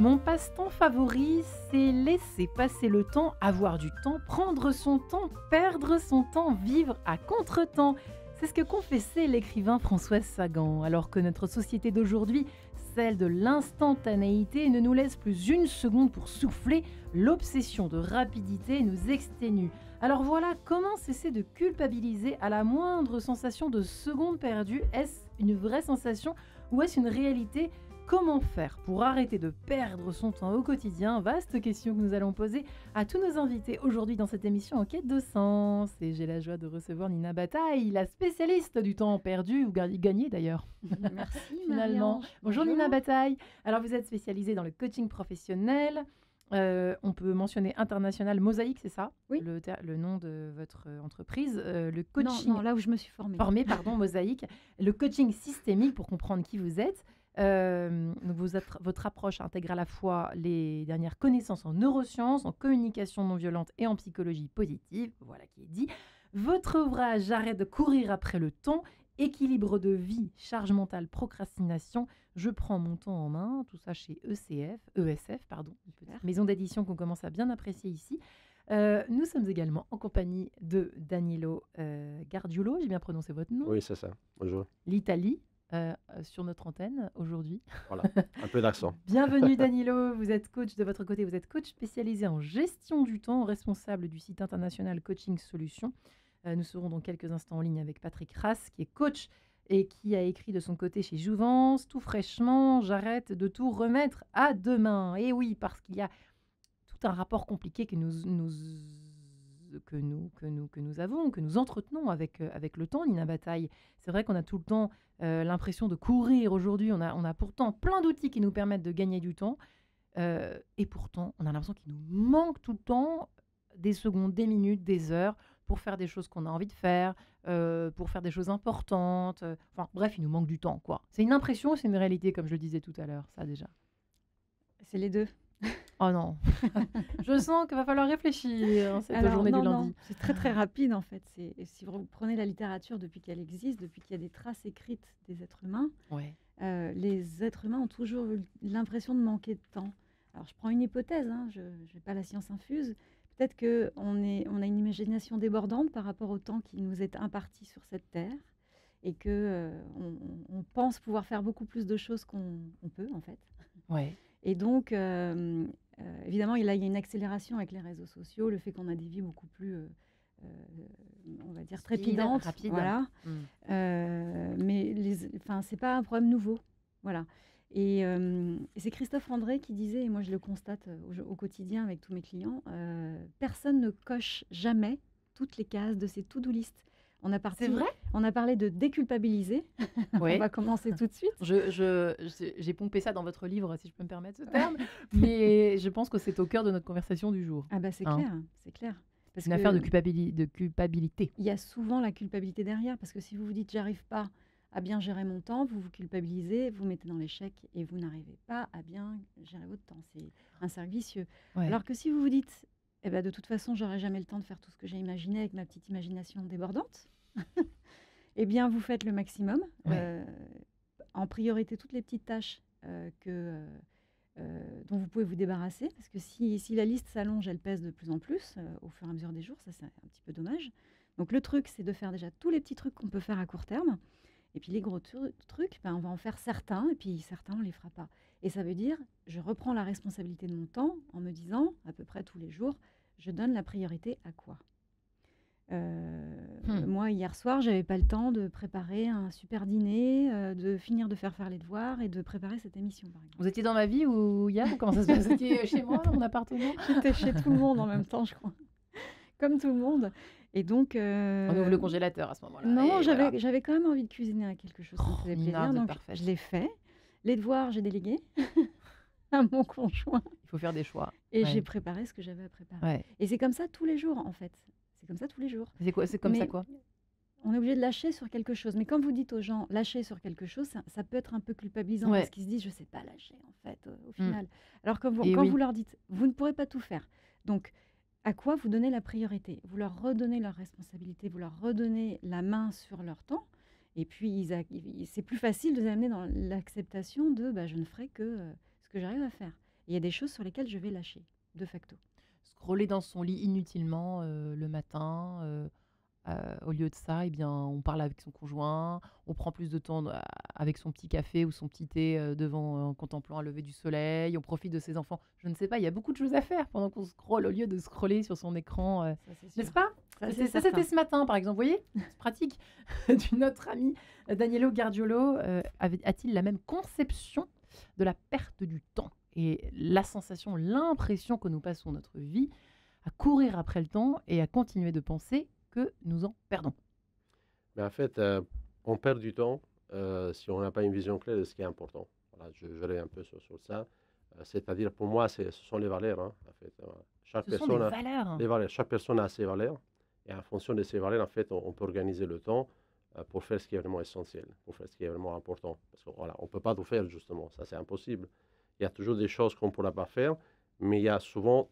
Mon passe-temps favori, c'est laisser passer le temps, avoir du temps, prendre son temps, perdre son temps, vivre à contretemps. C'est ce que confessait l'écrivain François Sagan, alors que notre société d'aujourd'hui, celle de l'instantanéité, ne nous laisse plus une seconde pour souffler, l'obsession de rapidité nous exténue. Alors voilà, comment cesser de culpabiliser à la moindre sensation de seconde perdue? Est-ce une vraie sensation ou est-ce une réalité? Comment faire pour arrêter de perdre son temps au quotidien? Vaste question que nous allons poser à tous nos invités aujourd'hui dans cette émission En quête de sens. Et j'ai la joie de recevoir Nina Bataille, la spécialiste du temps perdu ou gagné d'ailleurs. Merci Finalement. Marie-Ange. Bonjour Nina Bataille. Alors vous êtes spécialisée dans le coaching professionnel. On peut mentionner International Mosaïque, c'est ça? Oui. Le nom de votre entreprise. Le Non, coaching non, là où je me suis formée. Mosaïque. Le coaching systémique pour comprendre qui vous êtes. Donc votre approche intègre à la fois les dernières connaissances en neurosciences, en communication non violente et en psychologie positive, voilà qui est dit. Votre ouvrage J'arrête de courir après le temps, équilibre de vie, charge mentale, procrastination, je prends mon temps en main, tout ça chez ESF, une petite maison d'édition qu'on commence à bien apprécier ici. Nous sommes également en compagnie de Danilo Gardiulo, j'ai bien prononcé votre nom? Oui, c'est ça. Bonjour. L'Italie. Sur notre antenne aujourd'hui. Voilà, un peu d'accent. Bienvenue Danilo, vous êtes coach de votre côté, vous êtes coach spécialisé en gestion du temps, responsable du site international Coaching Solutions. Nous serons dans quelques instants en ligne avec Patrick Rass, qui est coach et qui a écrit de son côté chez Jouvence, tout fraîchement, j'arrête de tout remettre à demain. Et oui, parce qu'il y a tout un rapport compliqué que nous avons, que nous entretenons avec le temps, Nina Bataille. C'est vrai qu'on a tout le temps l'impression de courir aujourd'hui. On a pourtant plein d'outils qui nous permettent de gagner du temps. Et pourtant, on a l'impression qu'il nous manque tout le temps des secondes, des minutes, des heures pour faire des choses qu'on a envie de faire, pour faire des choses importantes. Enfin, bref, il nous manque du temps, quoi. C'est une impression ou c'est une réalité, comme je le disais tout à l'heure, ça déjà? C'est les deux. Oh non, je sens qu'il va falloir réfléchir cette journée du lundi. Non, c'est très très rapide en fait. Si vous prenez la littérature depuis qu'elle existe, depuis qu'il y a des traces écrites des êtres humains, Ouais. les êtres humains ont toujours eu l'impression de manquer de temps. Alors je prends une hypothèse, hein, je n'ai pas la science infuse. Peut-être qu'on a une imagination débordante par rapport au temps qui nous est imparti sur cette terre et qu'on pense pouvoir faire beaucoup plus de choses qu'on peut en fait. Ouais. Et donc, évidemment, il y a une accélération avec les réseaux sociaux, le fait qu'on a des vies beaucoup plus, on va dire, trépidantes. Rapide. Voilà. Mais c'est pas un problème nouveau. Voilà. Et c'est Christophe André qui disait, et moi je le constate au quotidien avec tous mes clients, personne ne coche jamais toutes les cases de ses to-do list. C'est vrai? On a parlé de déculpabiliser. Oui. On va commencer tout de suite. J'ai pompé ça dans votre livre, si je peux me permettre ce terme, mais je pense que c'est au cœur de notre conversation du jour. Ah bah c'est clair, c'est clair. C'est une affaire de culpabilité. Il y a souvent la culpabilité derrière, parce que si vous vous dites « j'arrive pas à bien gérer mon temps », vous vous culpabilisez, vous mettez dans l'échec et vous n'arrivez pas à bien gérer votre temps. C'est un cercle vicieux. Ouais. Alors que si vous vous dites eh ben, de toute façon, j'aurai jamais le temps de faire tout ce que j'ai imaginé avec ma petite imagination débordante. Eh bien, vous faites le maximum. Ouais. En priorité, toutes les petites tâches dont vous pouvez vous débarrasser. Parce que si la liste s'allonge, elle pèse de plus en plus au fur et à mesure des jours. Ça, c'est un petit peu dommage. Donc, le truc, c'est de faire déjà tous les petits trucs qu'on peut faire à court terme. Et puis, les gros trucs, on va en faire certains. Et puis, certains, on ne les fera pas. Et ça veut dire, je reprends la responsabilité de mon temps en me disant, à peu près tous les jours, je donne la priorité à quoi? Moi, hier soir, j'avais pas le temps de préparer un super dîner, de finir de faire les devoirs et de préparer cette émission, par exemple. Vous étiez dans ma vie ou hier? Comment ça se passe? Vous étiez chez moi, dans mon appartement? J'étais chez tout le monde en même temps, je crois. Comme tout le monde. Et donc... On ouvre le congélateur à ce moment-là. Non, voilà. j'avais quand même envie de cuisiner à quelque chose qui me faisait plaisir. Donc, je l'ai fait. Les devoirs, j'ai délégué à mon conjoint. Il faut faire des choix. Et j'ai préparé ce que j'avais à préparer. Ouais. Et c'est comme ça tous les jours, en fait. C'est comme ça tous les jours. C'est comme ça quoi? On est obligé de lâcher sur quelque chose. Mais quand vous dites aux gens lâcher sur quelque chose, ça peut être un peu culpabilisant parce qu'ils se disent je ne sais pas lâcher en fait au final. Alors quand vous leur dites vous ne pourrez pas tout faire. Donc à quoi vous donnez la priorité? Vous leur redonnez leur responsabilité, vous leur redonnez la main sur leur temps. Et puis c'est plus facile de les amener dans l'acceptation de je ne ferai que ce que j'arrive à faire. il y a des choses sur lesquelles je vais lâcher, de facto. Scroller dans son lit inutilement le matin, au lieu de ça, eh bien, on parle avec son conjoint, on prend plus de temps avec son petit café ou son petit thé devant, en contemplant un lever du soleil, on profite de ses enfants. Je ne sais pas, il y a beaucoup de choses à faire pendant qu'on scrolle au lieu de scroller sur son écran, Ça, c'est n'est-ce sûr. pas? Ça, C'était c'est ça, certain. c'était ce matin, par exemple. Vous voyez, c'est pratique. D'une autre amie, Danielo Gargiolo, a-t-il la même conception de la perte du temps et la sensation, l'impression que nous passons notre vie à courir après le temps et à continuer de penser que nous en perdons? Mais en fait, on perd du temps si on n'a pas une vision claire de ce qui est important. Voilà, je vais un peu sur ça. C'est-à-dire, pour moi, ce sont les valeurs, hein, en fait. Voilà. Chaque Ce sont des personne a valeurs. les valeurs. Chaque personne a ses valeurs. Et en fonction de ses valeurs, en fait, on peut organiser le temps pour faire ce qui est vraiment essentiel, pour faire ce qui est vraiment important. Parce qu'on voilà, on ne peut pas tout faire, justement. Ça, c'est impossible. Il y a toujours des choses qu'on ne pourra pas faire, mais il y a souvent,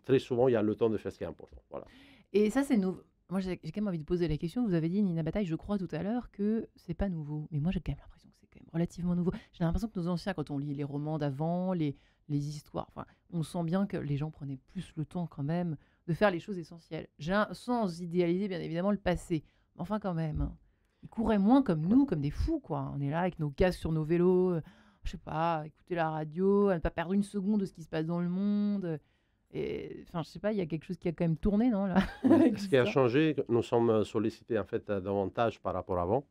très souvent, il y a le temps de faire ce qui est important. Voilà. Et ça, c'est nouveau. Moi, j'ai quand même envie de poser la question. Vous avez dit, Nina Bataille, je crois tout à l'heure, que c'est pas nouveau. Mais moi, j'ai quand même l'impression que c'est quand même relativement nouveau. J'ai l'impression que nos anciens, quand on lit les romans d'avant, les histoires, enfin, on sent bien que les gens prenaient plus le temps quand même de faire les choses essentielles. Sans idéaliser, bien évidemment, le passé. Mais enfin, quand même, hein. Ils couraient moins comme nous, comme des fous, quoi. On est là avec nos casques sur nos vélos, je sais pas, écouter la radio, à ne pas perdre une seconde de ce qui se passe dans le monde. Et enfin, je sais pas, il y a quelque chose qui a quand même tourné, non, là, Mais avec ce qui a ça? changé, nous sommes sollicités en fait davantage par rapport à avant.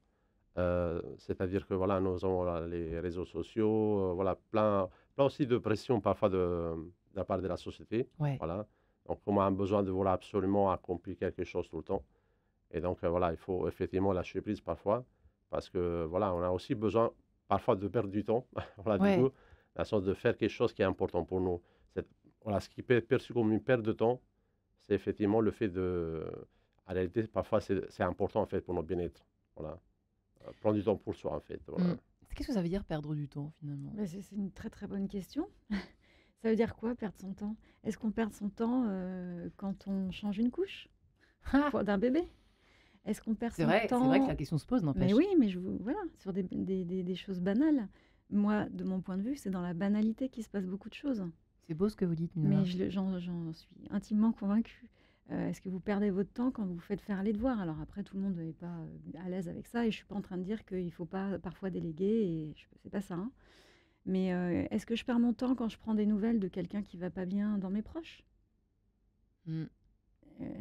C'est-à-dire que voilà, nous avons voilà, les réseaux sociaux, voilà, plein aussi de pression parfois de la part de la société. Ouais. Voilà. Donc, on a un besoin de vouloir absolument accomplir quelque chose tout le temps. Et donc, voilà, il faut effectivement lâcher prise parfois parce que voilà, on a aussi besoin parfois de perdre du temps. Voilà, du Ouais. coup, la sorte de faire quelque chose qui est important pour nous. Voilà, ce qui peut être perçu comme une perte de temps, c'est effectivement le fait de. En réalité, parfois, c'est important en fait pour notre bien-être. Voilà. Prendre du temps pour soi, en fait. Voilà. Mm. Qu'est-ce que ça veut dire perdre du temps, finalement? Bah, c'est une très très bonne question. Ça veut dire quoi, perdre son temps? Est-ce qu'on perd son temps quand on change une couche Ah, d'un bébé? Est-ce qu'on perd c'est son vrai que temps? la question se pose, Mais n'empêche. oui, mais voilà, sur des choses banales. Moi, de mon point de vue, c'est dans la banalité qu'il se passe beaucoup de choses. C'est beau ce que vous dites, Nina. Mais j'en suis intimement convaincue. Est-ce que vous perdez votre temps quand vous faites faire les devoirs? Alors après, tout le monde n'est pas à l'aise avec ça, et je suis pas en train de dire qu'il ne faut pas parfois déléguer, et c'est pas ça, hein. Mais est-ce que je perds mon temps quand je prends des nouvelles de quelqu'un qui va pas bien dans mes proches? Mm. Euh,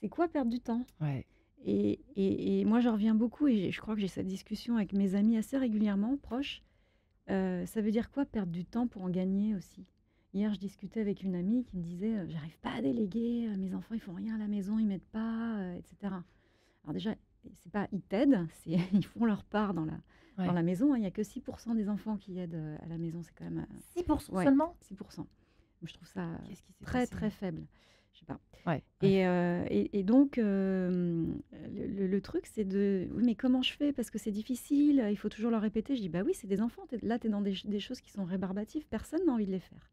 C'est quoi perdre du temps? Ouais. Et moi, j'en reviens beaucoup, et je crois que j'ai cette discussion avec mes amis assez régulièrement, proches. Ça veut dire quoi perdre du temps pour en gagner aussi? Hier, je discutais avec une amie qui me disait j'arrive pas à déléguer, mes enfants ils font rien à la maison, ils m'aident pas, etc. Alors déjà, c'est pas ils t'aident, c'est ils font leur part dans Ouais. la maison, hein. Il y a que 6% des enfants qui aident à la maison, c'est quand même 6% ouais, seulement? 6%. Je trouve ça Qu'est-ce qui s'est très passé? très faible. Je sais pas. Ouais. Et donc, le truc, c'est de oui, mais comment je fais? Parce que c'est difficile, il faut toujours leur répéter. Je dis bah oui, c'est des enfants. Là, tu es dans des choses qui sont rébarbatives, personne n'a envie de les faire.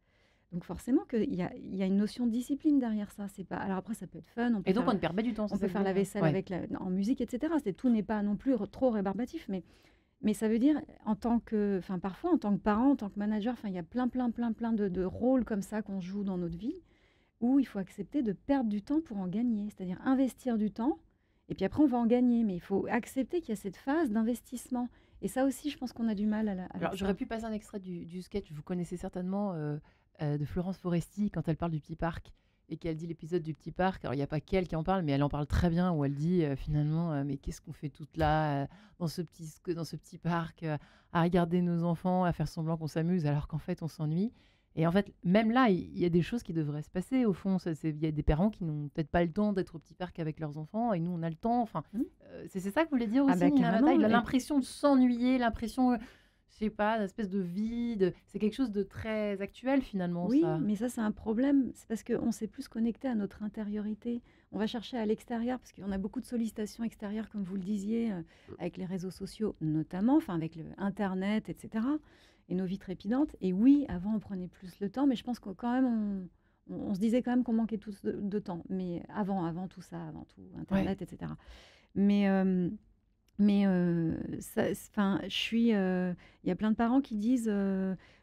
Donc, forcément, il y a une notion de discipline derrière ça. C'est pas... Alors, après, ça peut être fun, Et donc, on ne perd pas du temps, on peut faire la vaisselle ouais. avec en musique, etc. Tout n'est pas non plus trop rébarbatif, mais ça veut dire, enfin, parfois, en tant que parent, en tant que manager, enfin, il y a plein de rôles comme ça qu'on joue dans notre vie, où il faut accepter de perdre du temps pour en gagner, c'est-à-dire investir du temps, et puis après, on va en gagner, mais il faut accepter qu'il y a cette phase d'investissement. Et ça aussi, je pense qu'on a du mal avec Alors, ça. j'aurais pu passer un extrait du sketch, vous connaissez certainement, de Florence Foresti, quand elle parle du petit parc, et qu'elle dit l'épisode du petit parc. Alors, il n'y a pas qu'elle qui en parle, mais elle en parle très bien, où elle dit finalement, mais qu'est-ce qu'on fait toutes là, dans ce petit parc, à regarder nos enfants, à faire semblant qu'on s'amuse, alors qu'en fait, on s'ennuie. Et en fait, même là, il y a des choses qui devraient se passer, au fond. Il y a des parents qui n'ont peut-être pas le temps d'être au petit parc avec leurs enfants, et nous, on a le temps. Enfin, c'est ça que vous voulez dire aussi, bah, Nina carrément, Bataille? et- L'impression de s'ennuyer, l'impression, je sais pas, une espèce de vide. C'est quelque chose de très actuel, finalement, Oui, ça. mais ça, c'est un problème. C'est parce qu'on s'est plus connecté à notre intériorité. On va chercher à l'extérieur, parce qu'on a beaucoup de sollicitations extérieures, comme vous le disiez, avec les réseaux sociaux notamment, enfin avec le Internet, etc. Et nos vies trépidantes. Et oui, avant, on prenait plus le temps, mais je pense que quand même, on se disait quand même qu'on manquait tous de temps. Mais avant tout ça, avant tout Internet, etc. Mais Mais enfin, il y a plein de parents qui disent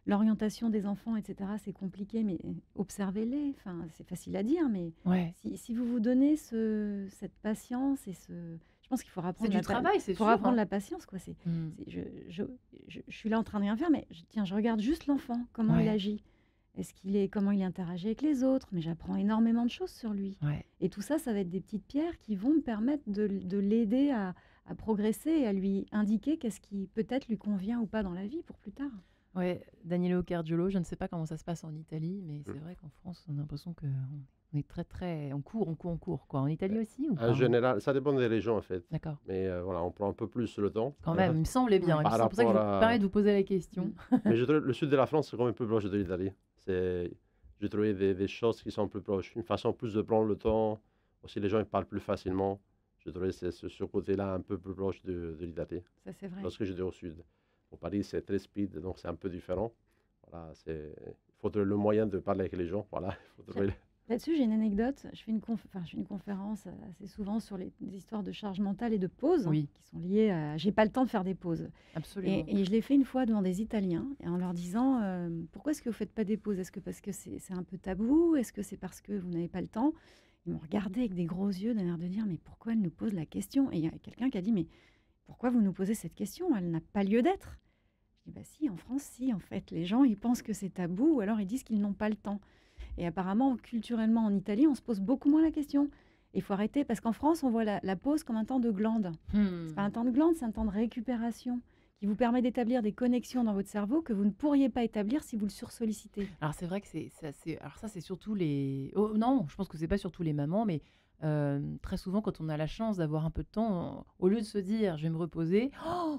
l'orientation des enfants, etc., c'est compliqué, mais observez-les. Enfin, c'est facile à dire, mais Ouais. si vous vous donnez cette patience je pense qu'il faut C'est apprendre du travail, c'est sûr, hein. la patience, quoi. Mmh. Je suis là en train de rien faire, mais tiens, je regarde juste l'enfant, comment il Ouais, agit. Comment il interagit avec les autres, mais j'apprends énormément de choses sur lui. ouais. Et tout ça, ça va être des petites pierres qui vont me permettre de l'aider à progresser et à lui indiquer qu'est-ce qui peut-être lui convient ou pas dans la vie pour plus tard. Ouais, Danilo Cardiolo, je ne sais pas comment ça se passe en Italie, mais Mm. c'est vrai qu'en France, on a l'impression qu'on est très, très... On court, quoi. En Italie aussi ou En pas? général, ça dépend des régions, en fait. D'accord. Mais voilà, on prend un peu plus le temps. Quand même, il me semblait bien. Ouais. Et puis Par c'est pour ça que je rapport me permets à... de vous poser la question. Mais je trouve le sud de la France, c'est quand même plus proche de l'Italie. J'ai trouvé des choses qui sont plus proches. Une façon plus de prendre le temps. Aussi, les gens ils parlent plus facilement. Je trouvais ce côté-là un peu plus proche de l'Italie. Ça, c'est vrai. Lorsque j'étais au sud. Au Paris, c'est très speed, donc c'est un peu différent. Voilà, il faut trouver le moyen de parler avec les gens. Voilà, il faut trouver... Là-dessus, j'ai une anecdote. Je fais une conférence assez souvent sur des histoires de charge mentale et de pause Oui, qui sont liées à j'ai pas le temps de faire des pauses. absolument. Et je l'ai fait une fois devant des Italiens et en leur disant pourquoi est-ce que vous faites pas des pauses? Est-ce que parce que c'est un peu tabou? Est-ce que c'est parce que vous n'avez pas le temps? Ils m'ont regardé avec des gros yeux d'un air de dire mais pourquoi elle nous pose la question? Et il y a quelqu'un qui a dit mais pourquoi vous nous posez cette question? Elle n'a pas lieu d'être. Je dis bah si, en France, si, en fait. Les gens, ils pensent que c'est tabou ou alors ils disent qu'ils n'ont pas le temps. Et apparemment, culturellement, en Italie, on se pose beaucoup moins la question. Il faut arrêter parce qu'en France, on voit la pause comme un temps de glande. C'est pas un temps de glande, c'est un temps de récupération qui vous permet d'établir des connexions dans votre cerveau que vous ne pourriez pas établir si vous le sursollicitez. Alors c'est vrai que alors ça c'est surtout les... Oh, non, je pense que c'est pas surtout les mamans, mais très souvent quand on a la chance d'avoir un peu de temps, au lieu de se dire je vais me reposer,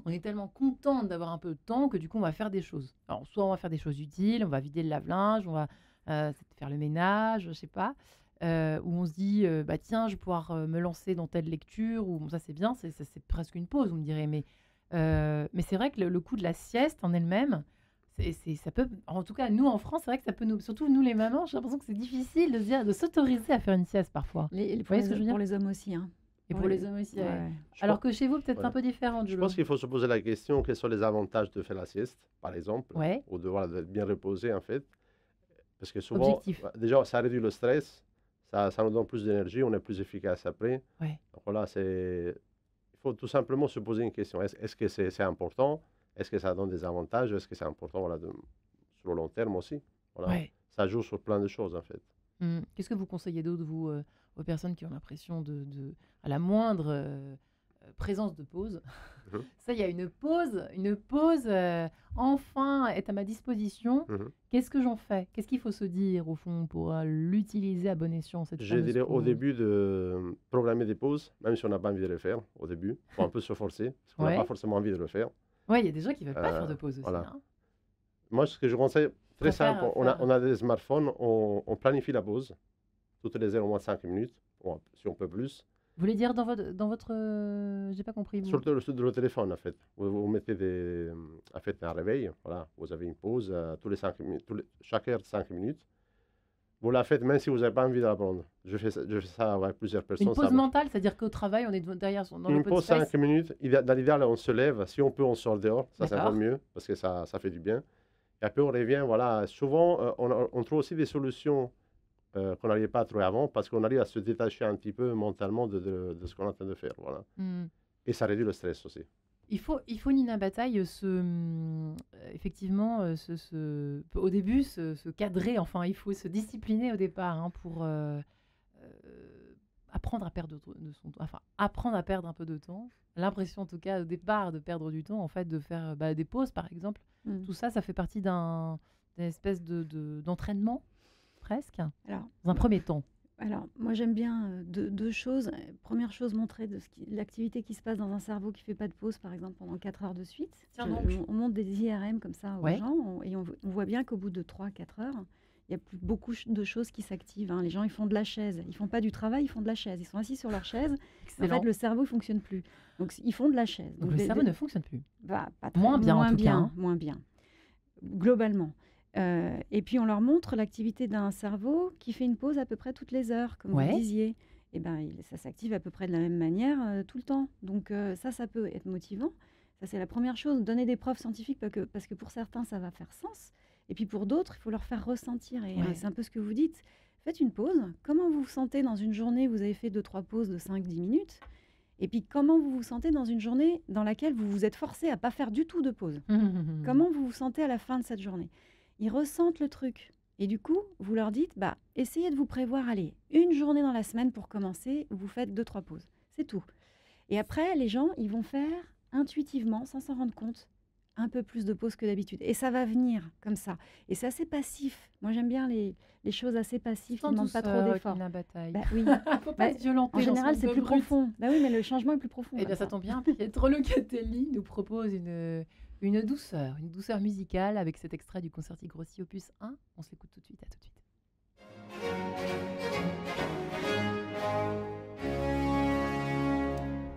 on est tellement contente d'avoir un peu de temps que du coup on va faire des choses. Alors soit on va faire des choses utiles, on va vider le lave-linge, on va faire le ménage, je sais pas, ou on se dit bah tiens je vais pouvoir me lancer dans telle lecture, ou bon, ça c'est bien, c'est presque une pause, vous me direz, mais c'est vrai que le coup de la sieste en elle-même, ça peut, en tout cas, nous en France, c'est vrai que ça peut nous, surtout nous les mamans, j'ai l'impression que c'est difficile de se dire, de s'autoriser à faire une sieste parfois. Vous voyez ce que je veux dire? Pour les hommes aussi. Hein. Et pour les hommes aussi. Ouais. Ouais. Je Alors pense- que chez vous, peut-être ouais. un peu différent, Je Julo. pense qu'il faut se poser la question, quels sont les avantages de faire la sieste, par exemple, Ouais, ou de voilà, d'être bien reposé, en fait. Parce que souvent, objectif. déjà, ça réduit le stress, ça nous donne plus d'énergie, on est plus efficace après. Ouais. Donc voilà, il faut tout simplement se poser une question. Est-ce que c'est important? Est-ce que ça donne des avantages? Est-ce que c'est important voilà, sur le long terme aussi? Voilà. Ouais. Ça joue sur plein de choses, en fait. Qu'est-ce que vous conseillez d'autre, vous, aux personnes qui ont l'impression à la moindre présence de pause, Mhm. ça, il y a une pause, enfin, est à ma disposition. Mhm. Qu'est-ce que j'en fais? Qu'est-ce qu'il faut se dire, au fond, pour l'utiliser à bon escient, cette Je fameuse dirais au pause? début de programmer des pauses, même si on n'a pas envie de le faire au début. Il faut un peu se forcer, parce qu'on n'a Ouais. pas forcément envie de le faire. Ouais, il y a des gens qui ne veulent pas faire de Euh, pause aussi. voilà. Hein. Moi, ce que je conseille, très Préfère simple, faire- on a des smartphones, on planifie la pause, toutes les heures au moins 5 minutes, bon, si on peut plus. Vous voulez dire dans votre j'ai pas compris. Vous. Surtout sur le téléphone, en fait. Vous mettez en fait, un réveil, voilà, vous avez une pause tous les 5 minutes, chaque heure de 5 minutes. Vous la faites même si vous n'avez pas envie de la prendre. Je fais ça avec plusieurs personnes. Une ça pause marche. mentale, c'est-à-dire qu'au travail, on est derrière dans Une le pause space. 5 minutes. Dans l'idéal, on se lève. Si on peut, on sort dehors. Ça, c'est D'accord. vraiment mieux parce que ça fait du bien. Et après, on revient. Voilà. Souvent, on trouve aussi des solutions qu'on n'arrivait pas à trouver avant parce qu'on arrive à se détacher un petit peu mentalement de ce qu'on est en train de faire. Voilà. Hmm. Et ça réduit le stress aussi. Il faut Nina Bataille, effectivement, au début, se cadrer, enfin, il faut se discipliner au départ hein, pour apprendre à perdre apprendre à perdre un peu de temps. L'impression, en tout cas, au départ, de perdre du temps, en fait, de faire des pauses, par exemple. Tout ça, ça fait partie d'une espèce d'entraînement, presque, Alors, dans un premier temps. Alors, moi j'aime bien deux choses. Première chose, montrer l'activité qui se passe dans un cerveau qui ne fait pas de pause, par exemple, pendant 4 heures de suite. Tiens donc. On montre des IRM comme ça aux Ouais. gens et on voit bien qu'au bout de 3-4 heures, il y a plus beaucoup de choses qui s'activent. Hein. Les gens, ils font de la chaise. Ils font pas du travail, ils font de la chaise. Ils sont assis sur leur chaise. En Excellent. fait, le cerveau ne fonctionne plus. Donc, ils font de la chaise. Donc, le cerveau ne fonctionne plus. Pas Moins bien, en tout cas, hein. Moins bien, globalement. Et puis on leur montre l'activité d'un cerveau qui fait une pause à peu près toutes les heures, comme Ouais. vous disiez. et ben, ça s'active à peu près de la même manière tout le temps. Donc ça peut être motivant. Ça, c'est la première chose. Donner des preuves scientifiques parce que pour certains, ça va faire sens. Et puis pour d'autres, il faut leur faire ressentir. Et Ouais. c'est un peu ce que vous dites. Faites une pause. Comment vous vous sentez dans une journée? Vous avez fait 2-3 pauses de 5-10 minutes. Et puis comment vous vous sentez dans une journée dans laquelle vous vous êtes forcé à ne pas faire du tout de pause? Comment vous vous sentez à la fin de cette journée? Ils ressentent le truc. Et du coup, vous leur dites, essayez de vous prévoir, allez, une journée dans la semaine pour commencer, où vous faites 2-3 pauses. C'est tout. Et après, les gens, ils vont faire intuitivement, sans s'en rendre compte, un peu plus de pauses que d'habitude. Et ça va venir comme ça. Et c'est assez passif. Moi, j'aime bien les choses assez passives qui ne demandent pas trop d'efforts. La bataille. Oui. Faut pas se violenter En dans général, son c'est peu plus brut. profond. Oui, mais le changement est plus profond. Eh bien, ça tombe bien, Pietro Locatelli nous propose une douceur musicale avec cet extrait du Concerti Grossi opus 1. On s'écoute tout de suite, à tout de suite.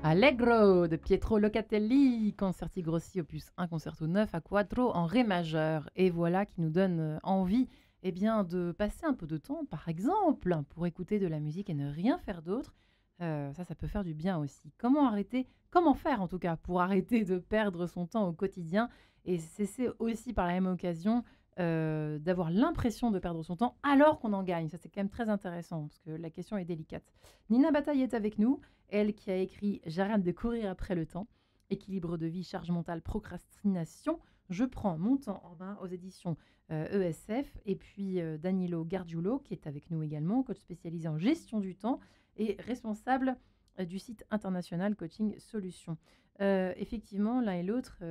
Allegro de Pietro Locatelli, Concerti Grossi opus 1, concerto 9 à quattro en ré majeur. Et voilà qui nous donne envie de passer un peu de temps, par exemple, pour écouter de la musique et ne rien faire d'autre. Ça peut faire du bien aussi. Comment faire en tout cas pour arrêter de perdre son temps au quotidien et cesser aussi par la même occasion d'avoir l'impression de perdre son temps alors qu'on en gagne. Ça, c'est quand même très intéressant parce que la question est délicate. Nina Bataille est avec nous, elle qui a écrit « J'arrête de courir après le temps », équilibre de vie, charge mentale, procrastination. Je prends mon temps en main aux éditions ESF. Et puis Danilo Gargiulo qui est avec nous également, coach spécialisé en gestion du temps et responsable du site international Coaching Solutions. Effectivement, l'un et l'autre,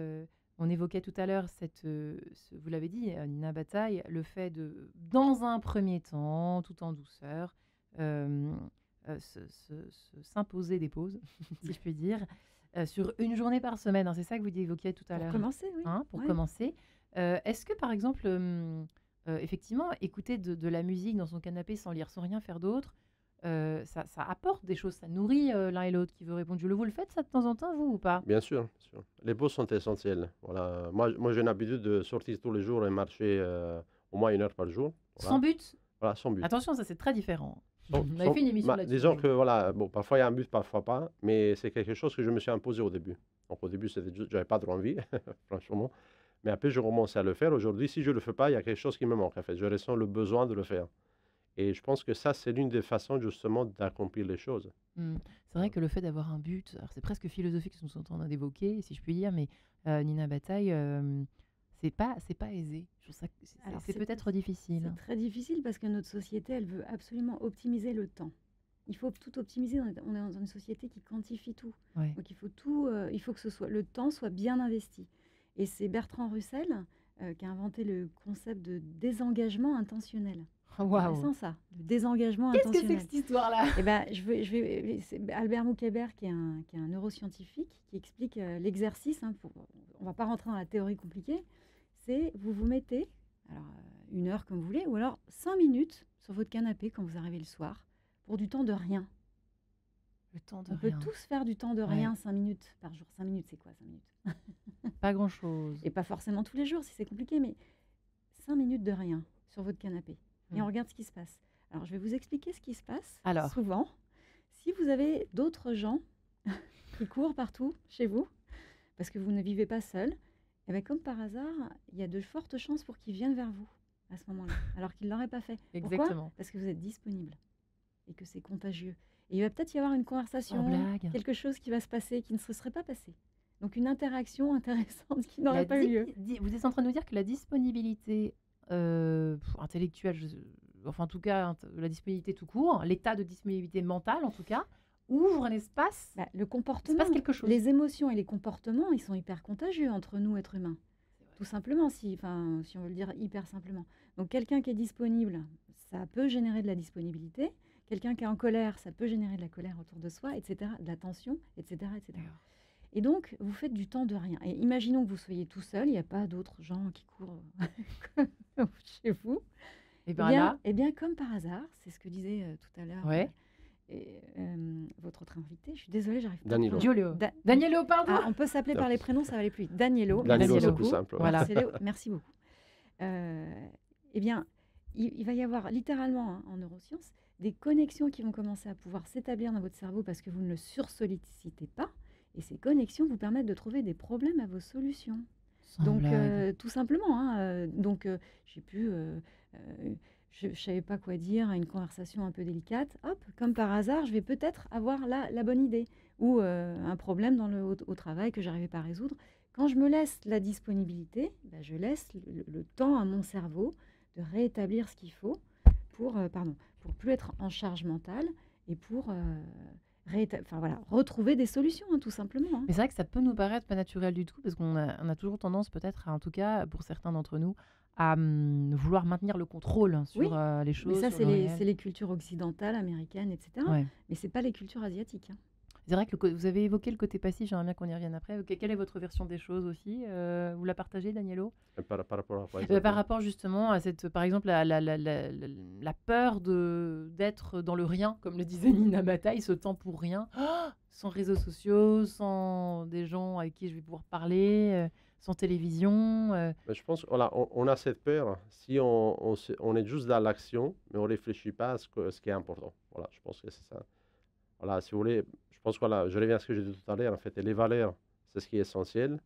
on évoquait tout à l'heure, vous l'avez dit, Nina Bataille, le fait de, dans un premier temps, tout en douceur, s'imposer des pauses, si je puis dire, sur une journée par semaine. C'est ça que vous évoquiez tout à l'heure. Pour commencer, oui. Pour commencer. Est-ce que, par exemple, effectivement, écouter de la musique dans son canapé sans lire, sans rien faire d'autre, ça apporte des choses, ça nourrit l'un et l'autre. Qui veut répondre? Vous le faites ça de temps en temps, vous, ou pas? Bien sûr, bien sûr. Les pauses sont essentielles. Voilà. Moi j'ai une habitude de sortir tous les jours et marcher au moins 1 heure par jour. Voilà. Sans but? Voilà, sans but. Attention, ça c'est très différent. Sans- On avait sans- fait une émission là-dessus. disons que voilà, bon, parfois il y a un but, parfois pas, mais c'est quelque chose que je me suis imposé au début. Donc au début, j'avais pas trop envie, franchement. Mais après, je commençais à le faire. Aujourd'hui, si je le fais pas, il y a quelque chose qui me manque. En fait, je ressens le besoin de le faire. Et je pense que ça, c'est l'une des façons justement d'accomplir les choses. C'est vrai que le fait d'avoir un but, alors c'est presque philosophique ce que nous sommes en train d'évoquer, si je puis dire, mais Nina Bataille, c'est pas aisé. Je trouve ça Alors, c'est peut-être difficile. C'est très difficile parce que notre société, elle veut absolument optimiser le temps. Il faut tout optimiser. On est dans une société qui quantifie tout. Ouais. Donc il faut tout. Il faut que le temps soit bien investi. Et c'est Bertrand Russell qui a inventé le concept de désengagement intentionnel. Waouh. Intéressant ça, le désengagement Qu'est-ce que c'est intentionnel. que cette histoire-là? Eh ben, c'est Albert Moukébert qui est un neuroscientifique qui explique l'exercice. On ne va pas rentrer dans la théorie compliquée. C'est vous vous mettez, alors 1 heure comme vous voulez, ou alors 5 minutes sur votre canapé quand vous arrivez le soir pour du temps de rien. Le temps de On rien. peut tous faire du temps de rien 5 minutes par jour. 5 minutes, c'est quoi 5 minutes? Pas grand-chose. Et pas forcément tous les jours si c'est compliqué, mais 5 minutes de rien sur votre canapé. Et on regarde ce qui se passe. Alors, je vais vous expliquer ce qui se passe. Alors. Souvent, si vous avez d'autres gens qui courent partout chez vous, parce que vous ne vivez pas seul, et bien comme par hasard, il y a de fortes chances pour qu'ils viennent vers vous à ce moment-là, alors qu'ils ne l'auraient pas fait. Exactement. Pourquoi? Parce que vous êtes disponible et que c'est contagieux. Et il va peut-être y avoir une conversation, Sans blague. quelque chose qui va se passer qui ne se serait pas passé. Donc, une interaction intéressante qui n'aurait pas eu lieu. Vous êtes en train de nous dire que la disponibilité intellectuelle, enfin en tout cas la disponibilité tout court, l'état de disponibilité mentale en tout cas, ouvre un espace, Le il comportement, se passe quelque chose. les émotions et les comportements, ils sont hyper contagieux entre nous, êtres humains. Tout simplement, si on veut le dire hyper simplement. Donc, quelqu'un qui est disponible, ça peut générer de la disponibilité. Quelqu'un qui est en colère, ça peut générer de la colère autour de soi, etc., de la tension, etc., etc. D'accord. Et donc, vous faites du temps de rien. Et imaginons que vous soyez tout seul, il n'y a pas d'autres gens qui courent chez vous. Et bien là, Eh bien, comme par hasard, c'est ce que disait tout à l'heure Ouais. votre autre invité. Je suis désolée, j'arrive pas. Danilo. Giulio. Danielo, pardon. On peut s'appeler par les prénoms, ça va aller plus vite. Danilo. Danilo, merci c'est beaucoup. plus simple. Voilà. Merci beaucoup. Eh bien, il va y avoir littéralement, hein, en neurosciences, des connexions qui vont commencer à pouvoir s'établir dans votre cerveau parce que vous ne le sursollicitez pas. Et ces connexions vous permettent de trouver des problèmes à vos solutions. Sans Donc, blague. tout simplement, hein, j'ai pu, je ne savais pas quoi dire à une conversation un peu délicate. Hop, comme par hasard, je vais peut-être avoir la bonne idée ou un problème au travail que j'arrivais pas à résoudre. Quand je me laisse la disponibilité, ben, je laisse le temps à mon cerveau de rétablir ce qu'il faut pour plus être en charge mentale et pour enfin, voilà, retrouver des solutions, hein, tout simplement, hein. Mais c'est vrai que ça peut nous paraître pas naturel du tout, parce qu'on a toujours tendance, peut-être, en tout cas pour certains d'entre nous, à vouloir maintenir le contrôle Oui, sur les mais choses, ça, sur le réel. c'est les cultures occidentales, américaines, etc. Ouais. Mais c'est pas les cultures asiatiques, hein. C'est vrai que vous avez évoqué le côté passif, j'aimerais bien qu'on y revienne après. Quelle est votre version des choses aussi? Vous la partagez, Danielo? Par rapport à quoi Par exactement? rapport justement à par exemple, la peur d'être dans le rien, comme le disait Nina Bataille, ce temps pour rien, sans réseaux sociaux, sans des gens avec qui je vais pouvoir parler, sans télévision. Mais je pense qu'on on a cette peur si on est juste dans l'action, mais on ne réfléchit pas à ce qui est important. Voilà, je pense que c'est ça. Voilà, si vous voulez, je pense que voilà, je reviens à ce que j'ai dit tout à l'heure, en fait, et les valeurs, c'est ce qui est essentiel.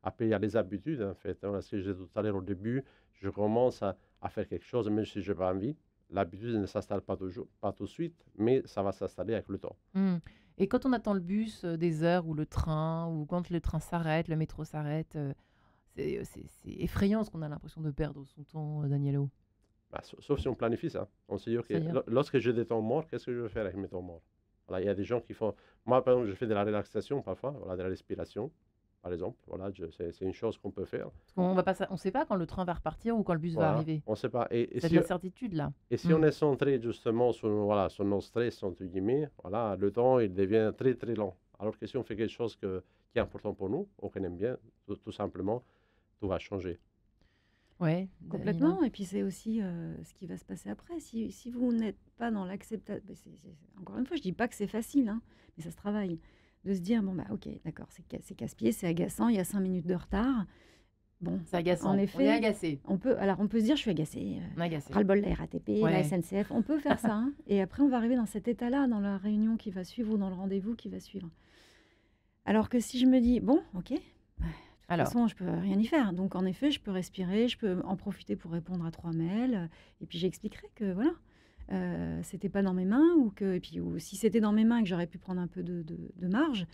Après, il y a les habitudes, en fait, hein. Voilà, ce que j'ai dit tout à l'heure au début, je commence à faire quelque chose, même si je n'ai pas envie. L'habitude ne s'installe pas toujours, pas tout de suite, mais ça va s'installer avec le temps. Hmm. Et quand on attend le bus des heures ou le train, ou quand le train s'arrête, le métro s'arrête, c'est effrayant ce qu'on a l'impression de perdre son temps, Danielo. Bah, sauf si on planifie ça. On se dit, OK, C'est-à-dire? lorsque j'ai des temps morts, qu'est-ce que je vais faire avec mes temps morts? Voilà, il y a des gens qui font. Moi, par exemple, je fais de la relaxation parfois, voilà, de la respiration, par exemple. Voilà, c'est une chose qu'on peut faire. Parce qu'on va pas, on sait pas quand le train va repartir ou quand le bus va Voilà, arriver. on ne sait pas. C'est de l'incertitude là. Si on est centré justement sur, voilà, sur nos stress, entre guillemets, voilà, le temps, il devient très, très lent. Alors que si on fait quelque chose qui est important pour nous, ou qu'on aime bien, tout simplement, tout va changer. Ouais, Complètement. Et puis c'est aussi ce qui va se passer après. Si vous n'êtes pas dans l'acceptation, encore une fois, je dis pas que c'est facile, hein, mais ça se travaille. De se dire, bon, bah ok, d'accord, c'est casse-pied, c'est agaçant, il y a 5 minutes de retard. Bon, c'est agaçant. en On est effet, agacé. on peut se dire, je suis agacée. On est agacé. Ras-le-bol de la RATP, la Ouais. SNCF. On peut faire ça, hein. Et après, on va arriver dans cet état-là, dans la réunion qui va suivre ou dans le rendez-vous qui va suivre. Alors que si je me dis, bon, ok, de toute Alors, façon, je peux rien y faire. Donc, en effet, je peux respirer, je peux en profiter pour répondre à 3 mails. Et puis, j'expliquerai que, voilà, c'était pas dans mes mains. Et puis, ou si c'était dans mes mains et que j'aurais pu prendre un peu de marge,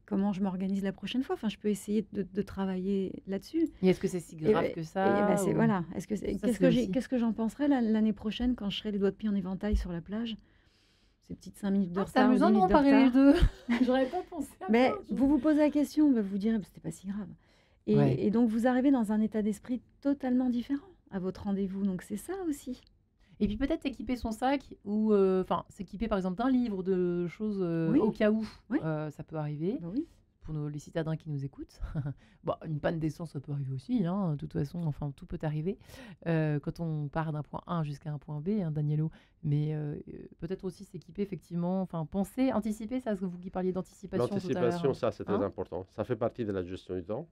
comment je m'organise la prochaine fois? Enfin, je peux essayer de travailler là-dessus. et est-ce que c'est si Et, grave que ça ou- voilà. Ça, c'est Qu'est-ce que j'en penserais l'année prochaine quand je serai les doigts de pied en éventail sur la plage? Ces petites 5 minutes de Ah, c'est retard ou 10 amusant de minutes de comparer les retard. deux. J'aurais pas pensé à Mais ça. vous vous posez la question, vous direz, c'était pas si grave. Ouais. Et donc, vous arrivez dans un état d'esprit totalement différent à votre rendez-vous. Donc, c'est ça aussi. Et puis peut-être équiper son sac ou s'équiper par exemple d'un livre, de choses Oui. au cas où Oui. ça peut arriver. Bah oui. Pour les citadins qui nous écoutent. Bon, une panne d'essence, ça peut arriver aussi, hein, de toute façon, enfin, tout peut arriver quand on part d'un point A jusqu'à un point B, hein, Danielo. Mais peut-être aussi s'équiper, effectivement, enfin, penser, anticiper, ça, ce que vous qui parliez d'anticipation tout à l'heure. L'anticipation, ça, c'est très Hein? important. Ça fait partie de la gestion du temps.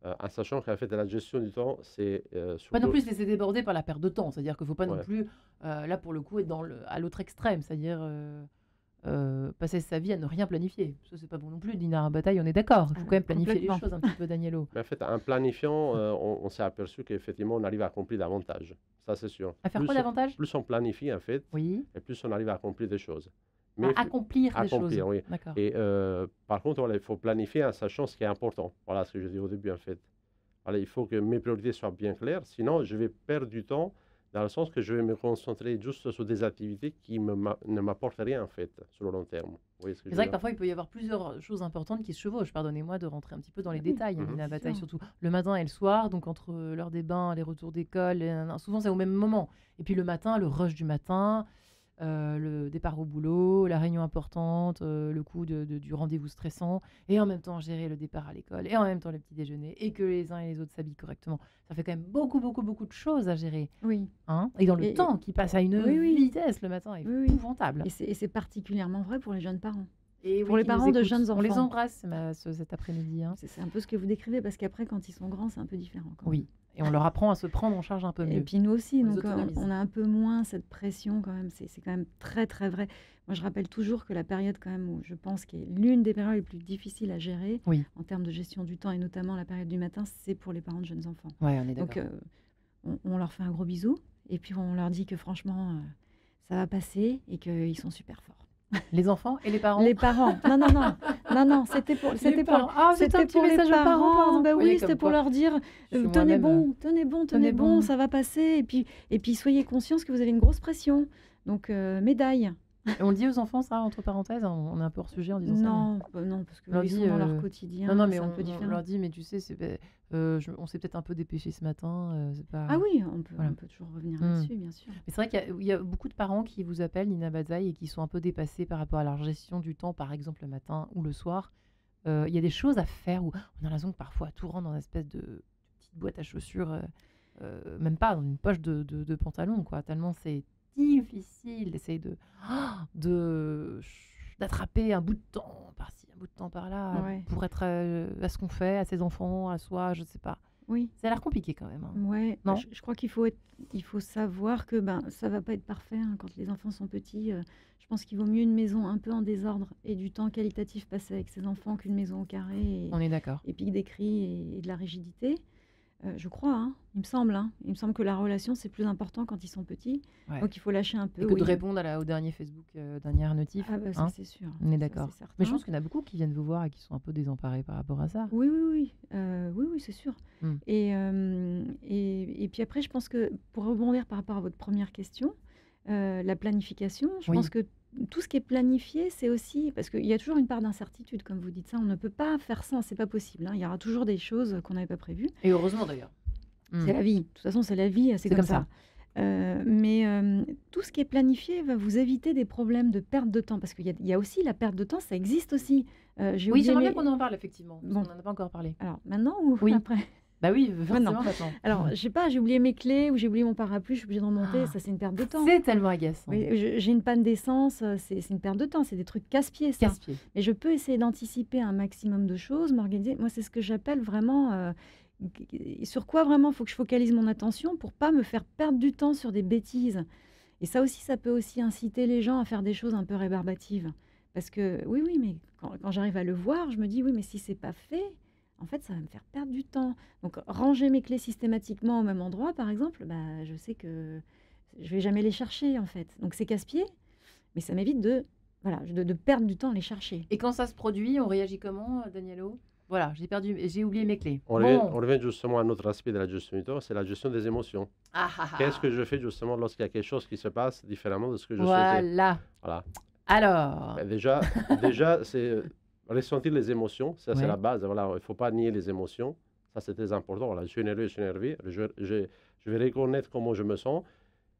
En sachant qu'en fait, de la gestion du temps, c'est Pas surtout. non plus se laisser déborder par la perte de temps, c'est-à-dire qu'il ne faut pas non Ouais. plus, là pour le coup, être à l'autre extrême, c'est-à-dire passer sa vie à ne rien planifier. Ça, c'est pas bon non plus, Dina Bataille, on est d'accord. Il faut quand même planifier les Complètement. choses un petit peu, Danielo. Mais en fait, en planifiant, on s'est aperçu qu'effectivement, on arrive à accomplir davantage. Ça, c'est sûr. À faire Plus quoi on- davantage? Plus on planifie, en fait, Oui. et plus on arrive à accomplir des choses. À il faut- accomplir des choses. accomplir, oui. D'accord. Et par contre, voilà, il faut planifier en sachant ce qui est important. Voilà ce que je dis au début, en fait. Voilà, il faut que mes priorités soient bien claires, sinon je vais perdre du temps dans le sens que je vais me concentrer juste sur des activités qui ne m'apportent rien, en fait, sur le long terme. Vous voyez ce que C'est je vrai veux que dire? parfois il peut y avoir plusieurs choses importantes qui se chevauchent. Pardonnez-moi de rentrer un petit peu dans les Oui. détails, hein, Mhm. Nina C'est Bataille, sûr. surtout le matin et le soir, donc entre l'heure des bains, les retours d'école, souvent c'est au même moment. Et puis le matin, le rush du matin, le départ au boulot, la réunion importante, le coup du rendez-vous stressant, et en même temps gérer le départ à l'école, et en même temps le petit déjeuner, et que les uns et les autres s'habillent correctement. Ça fait quand même beaucoup, beaucoup, beaucoup de choses à gérer. Oui. Hein, et dans le Et- temps qui passe à une Oui, oui. vitesse le matin, est Oui, oui. épouvantable. Et c'est particulièrement vrai pour les jeunes parents. Et Pour les qui nous parents de écoutent. jeunes On les enfants. embrasse cet après-midi. Hein. C'est un peu ce que vous décrivez, parce qu'après, quand ils sont grands, c'est un peu différent, quand Oui, Et on leur apprend à se prendre en charge un peu Et mieux. puis nous aussi, On les donc autonomise. on a un peu moins cette pression quand même. C'est quand même très très vrai. Moi, je rappelle toujours que la période quand même où je pense qui est l'une des périodes les plus difficiles à gérer Oui, en termes de gestion du temps et notamment la période du matin, c'est pour les parents de jeunes enfants. ouais, on est Donc d'accord. on leur fait un gros bisou et puis on leur dit que franchement ça va passer et qu'ils sont super forts. Les enfants et les parents? Les parents, non, c'était pour, Les c'était pour, parents. Ah, c'est un c'était petit pour les message aux parents, parents. pardon. Bah Vous voyez oui, c'était comme pour quoi, leur dire, je suis tenez moi-même. bon, Tenez bon, bon. ça va passer. Et puis soyez conscients que vous avez une grosse pression. Donc médaille. Et on le dit aux enfants, ça, entre parenthèses, on est un peu hors sujet en disant ça. Non, parce On leur qu'ils dit, sont dans leur quotidien, non, mais c'est un on, peu on différent. leur dit, mais tu sais, on s'est peut-être un peu dépêché ce matin. C'est pas... Ah oui, Voilà. on peut toujours revenir Hmm. là-dessus, bien sûr. Mais c'est vrai qu'il y a beaucoup de parents qui vous appellent, Nina Bazaï, et qui sont un peu dépassés par rapport à leur gestion du temps, par exemple le matin ou le soir. Il y a des choses à faire où on a l'impression que parfois tout rentre dans une espèce de petite boîte à chaussures, même pas dans une poche de pantalon, quoi. Tellement c'est difficile d'essayer d'attraper un bout de temps par-ci, un bout de temps par-là, Ouais. pour être à ce qu'on fait, à ses enfants, à soi, je sais pas. Oui. Ça a l'air compliqué quand même. Hein. Ouais, Non. je crois qu'il faut savoir que ça va pas être parfait hein, quand les enfants sont petits. Je pense qu'il vaut mieux une maison un peu en désordre et du temps qualitatif passé avec ses enfants qu'une maison au carré On est d'accord. et puis des cris et de la rigidité. Je crois, hein, il me semble. Il me semble que la relation, c'est plus important quand ils sont petits. Ouais. Donc il faut lâcher un peu. Et que de oui. répondre au dernier Facebook, dernière notif. Ah bah ça hein. c'est sûr. On est Ça, d'accord. c'est certain. Mais je pense qu'il y en a beaucoup qui viennent vous voir et qui sont un peu désemparés par rapport à ça. Oui, oui, c'est sûr. Mm. Et puis après, je pense que pour rebondir par rapport à votre première question, la planification, je Oui. pense que tout ce qui est planifié, c'est aussi parce qu'il y a toujours une part d'incertitude, comme vous dites ça. On ne peut pas faire ça, c'est pas possible. Il y aura toujours des choses qu'on n'avait pas prévues. Et heureusement d'ailleurs. Mm. C'est la vie. De toute façon, c'est la vie, c'est comme ça. Mais tout ce qui est planifié va vous éviter des problèmes de perte de temps. Parce qu'il y a aussi la perte de temps, ça existe aussi. Oui, oublié j'aimerais bien mes- qu'on en parle effectivement. Parce Bon. qu'on n'en a pas encore parlé. Alors, maintenant ou Oui. après? Bah oui, forcément non. maintenant. Alors, je sais pas, j'ai oublié mes clés ou j'ai oublié mon parapluie, je suis obligée de remonter, Ah, ça c'est une perte de temps. C'est tellement agaçant. Oui, j'ai une panne d'essence, c'est une perte de temps, c'est des trucs casse-pieds ça. Casse-pied. Mais je peux essayer d'anticiper un maximum de choses, m'organiser. Moi, c'est ce que j'appelle vraiment sur quoi vraiment il faut que je focalise mon attention pour pas me faire perdre du temps sur des bêtises. Et ça aussi, ça peut aussi inciter les gens à faire des choses un peu rébarbatives. Parce que oui, mais quand j'arrive à le voir, je me dis oui, mais si c'est pas fait, en fait, ça va me faire perdre du temps. Donc, ranger mes clés systématiquement au même endroit, par exemple, bah, je sais que je vais jamais les chercher, en fait. Donc, c'est casse-pied, mais ça m'évite de perdre du temps à les chercher. Et quand ça se produit, on réagit comment, Danielo? Voilà, j'ai oublié mes clés. On revient justement à un autre aspect de la gestion du temps, c'est la gestion des émotions. Qu'est-ce que je fais justement lorsqu'il y a quelque chose qui se passe différemment de ce que je souhaitais? Voilà. Alors, Ben déjà c'est ressentir les émotions, ça c'est Ouais. la base. Voilà, il ne faut pas nier les émotions, ça c'est très important. Voilà, je suis énervé, je vais reconnaître comment je me sens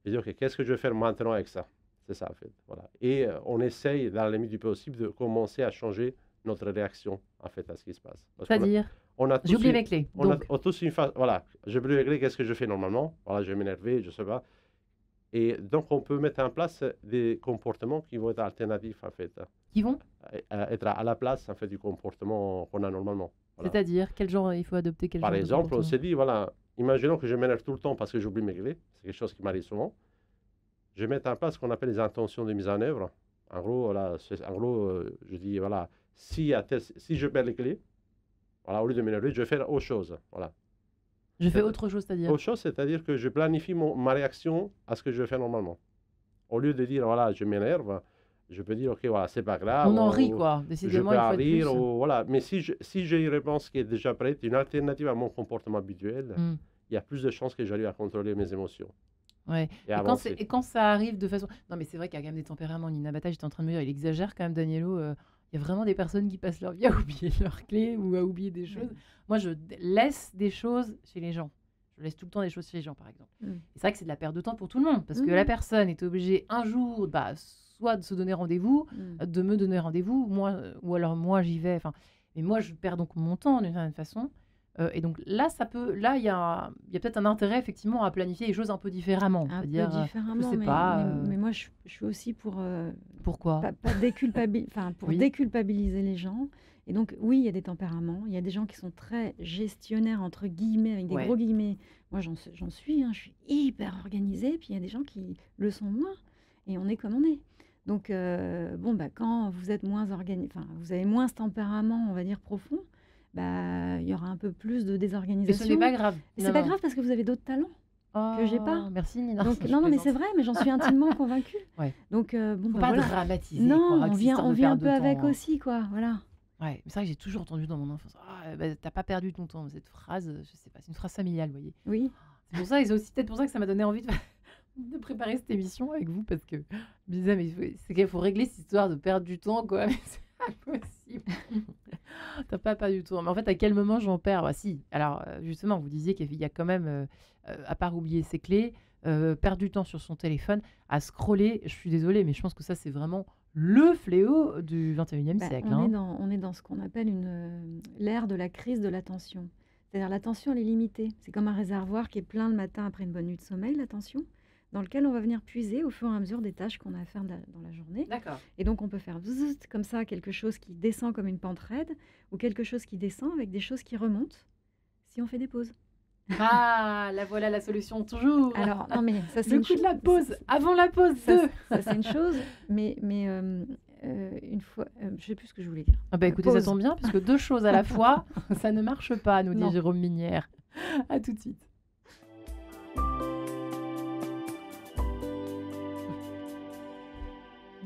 et dire ok, qu'est-ce que je vais faire maintenant avec ça? C'est ça en fait. Voilà. Et on essaye, dans la limite du possible, de commencer à changer notre réaction en fait à ce qui se passe. Parce qu'on a- c'est-à-dire, on a j'ai tous oublié une- mes clés. on a Donc, tous une phase. Voilà, j'ai oublié les clés, qu'est-ce que je fais normalement? Voilà, je vais m'énerver, je sais pas. Et donc, on peut mettre en place des comportements qui vont être alternatifs, en fait, qui vont? être à la place, en fait, du comportement qu'on a normalement. Voilà. C'est-à-dire, quel genre il faut adopter quel Par genre de exemple, on comportement? s'est dit, voilà, imaginons que je m'énerve tout le temps parce que j'oublie mes clés, c'est quelque chose qui m'arrive souvent. Je vais mettre en place ce qu'on appelle les intentions de mise en œuvre. En gros, voilà, je dis, voilà, si je perds les clés, voilà, au lieu de m'énerver, je vais faire autre chose. Voilà. Je fais autre chose, c'est-à-dire. Autre chose, c'est-à-dire que je planifie ma réaction à ce que je fais normalement. Au lieu de dire, voilà, je m'énerve, je peux dire, ok, voilà, c'est pas grave. On en rit, quoi. Je Décidément, peux une en fois de plus. rire, voilà. Mais si j'ai une réponse qui est déjà prête, une alternative à mon comportement habituel, Mm. il y a plus de chances que j'arrive à contrôler mes émotions. Ouais. Et Et quand ça arrive de façon... Non, mais c'est vrai qu'il y a quand même des tempéraments. Nina Bata, j'étais en train de me dire, il exagère quand même, Danielo. Il y a vraiment des personnes qui passent leur vie à oublier leurs clés ou à oublier des choses. Moi, je laisse des choses chez les gens. Je laisse tout le temps des choses chez les gens, par exemple. Mm. Et c'est vrai que c'est de la perte de temps pour tout le monde. Parce que Mhm. la personne est obligée un jour, soit de se donner rendez-vous, de me donner rendez-vous, ou alors moi, j'y vais. Mais moi, je perds donc mon temps d'une certaine façon. Et donc là, il y a peut-être un intérêt effectivement à planifier les choses un peu différemment. Un peu C'est-à-dire, différemment, je sais pas. mais moi je suis aussi pour Pourquoi? pour Oui. déculpabiliser les gens. Et donc, oui, il y a des tempéraments. Il y a des gens qui sont très gestionnaires, entre guillemets, avec des Ouais. gros guillemets. Moi, j'en suis, hein, je suis hyper organisée. Puis il y a des gens qui le sont moins. Et on est comme on est. Donc, bon, bah, quand vous êtes moins organisé, enfin, vous avez moins ce tempérament, on va dire, profond, bah, il y aura un peu plus de Mais ce n'est désorganisation. pas grave. Et Non, c'est pas non. grave parce que vous avez d'autres talents que j'ai pas. Oh, merci Nina. Donc, Je non, mais c'est plaisante. vrai, mais j'en suis intimement convaincue. Ouais. Donc, bon, Faut bah pas voilà. dramatiser, Non, quoi, avec on cette histoire de vient un perte peu de avec temps. aussi, quoi. Voilà. Ouais, mais c'est vrai que j'ai toujours entendu dans mon enfance, t'as pas perdu ton temps. Cette phrase, je sais pas, c'est une phrase familiale, vous voyez. Oui. C'est pour ça, et c'est aussi peut-être pour ça que ça m'a donné envie de préparer cette émission avec vous, parce que je me disais, mais c'est qu'il faut régler cette histoire de perdre du temps, quoi. Mais c'est impossible. T'as pas perdu du temps. Mais en fait, à quel moment j'en perds? Bah si. Alors, justement, vous disiez qu'il y a quand même, à part oublier ses clés, perdre du temps sur son téléphone, à scroller. Je suis désolée, mais je pense que ça, c'est vraiment le fléau du 21e Bah, siècle. on est dans ce qu'on appelle l'ère de la crise de l'attention. C'est-à-dire l'attention, elle est limitée. C'est comme un réservoir qui est plein le matin après une bonne nuit de sommeil, l'attention, dans lequel on va venir puiser au fur et à mesure des tâches qu'on a à faire dans la journée. D'accord. Et donc, on peut faire bzzzt, comme ça, quelque chose qui descend comme une pente raide, ou quelque chose qui descend avec des choses qui remontent, si on fait des pauses. Ah, là voilà la solution, toujours. Alors, non, mais ça, c'est Le une coup de la chose. pause, avant la pause, Ça, deux. c'est une chose, mais une fois, je sais plus ce que je voulais dire. Ah bah écoutez, ça Pause. tombe bien, parce que deux choses à la fois, ça ne marche pas, nous dit Non. Jérôme Minière. À tout de suite.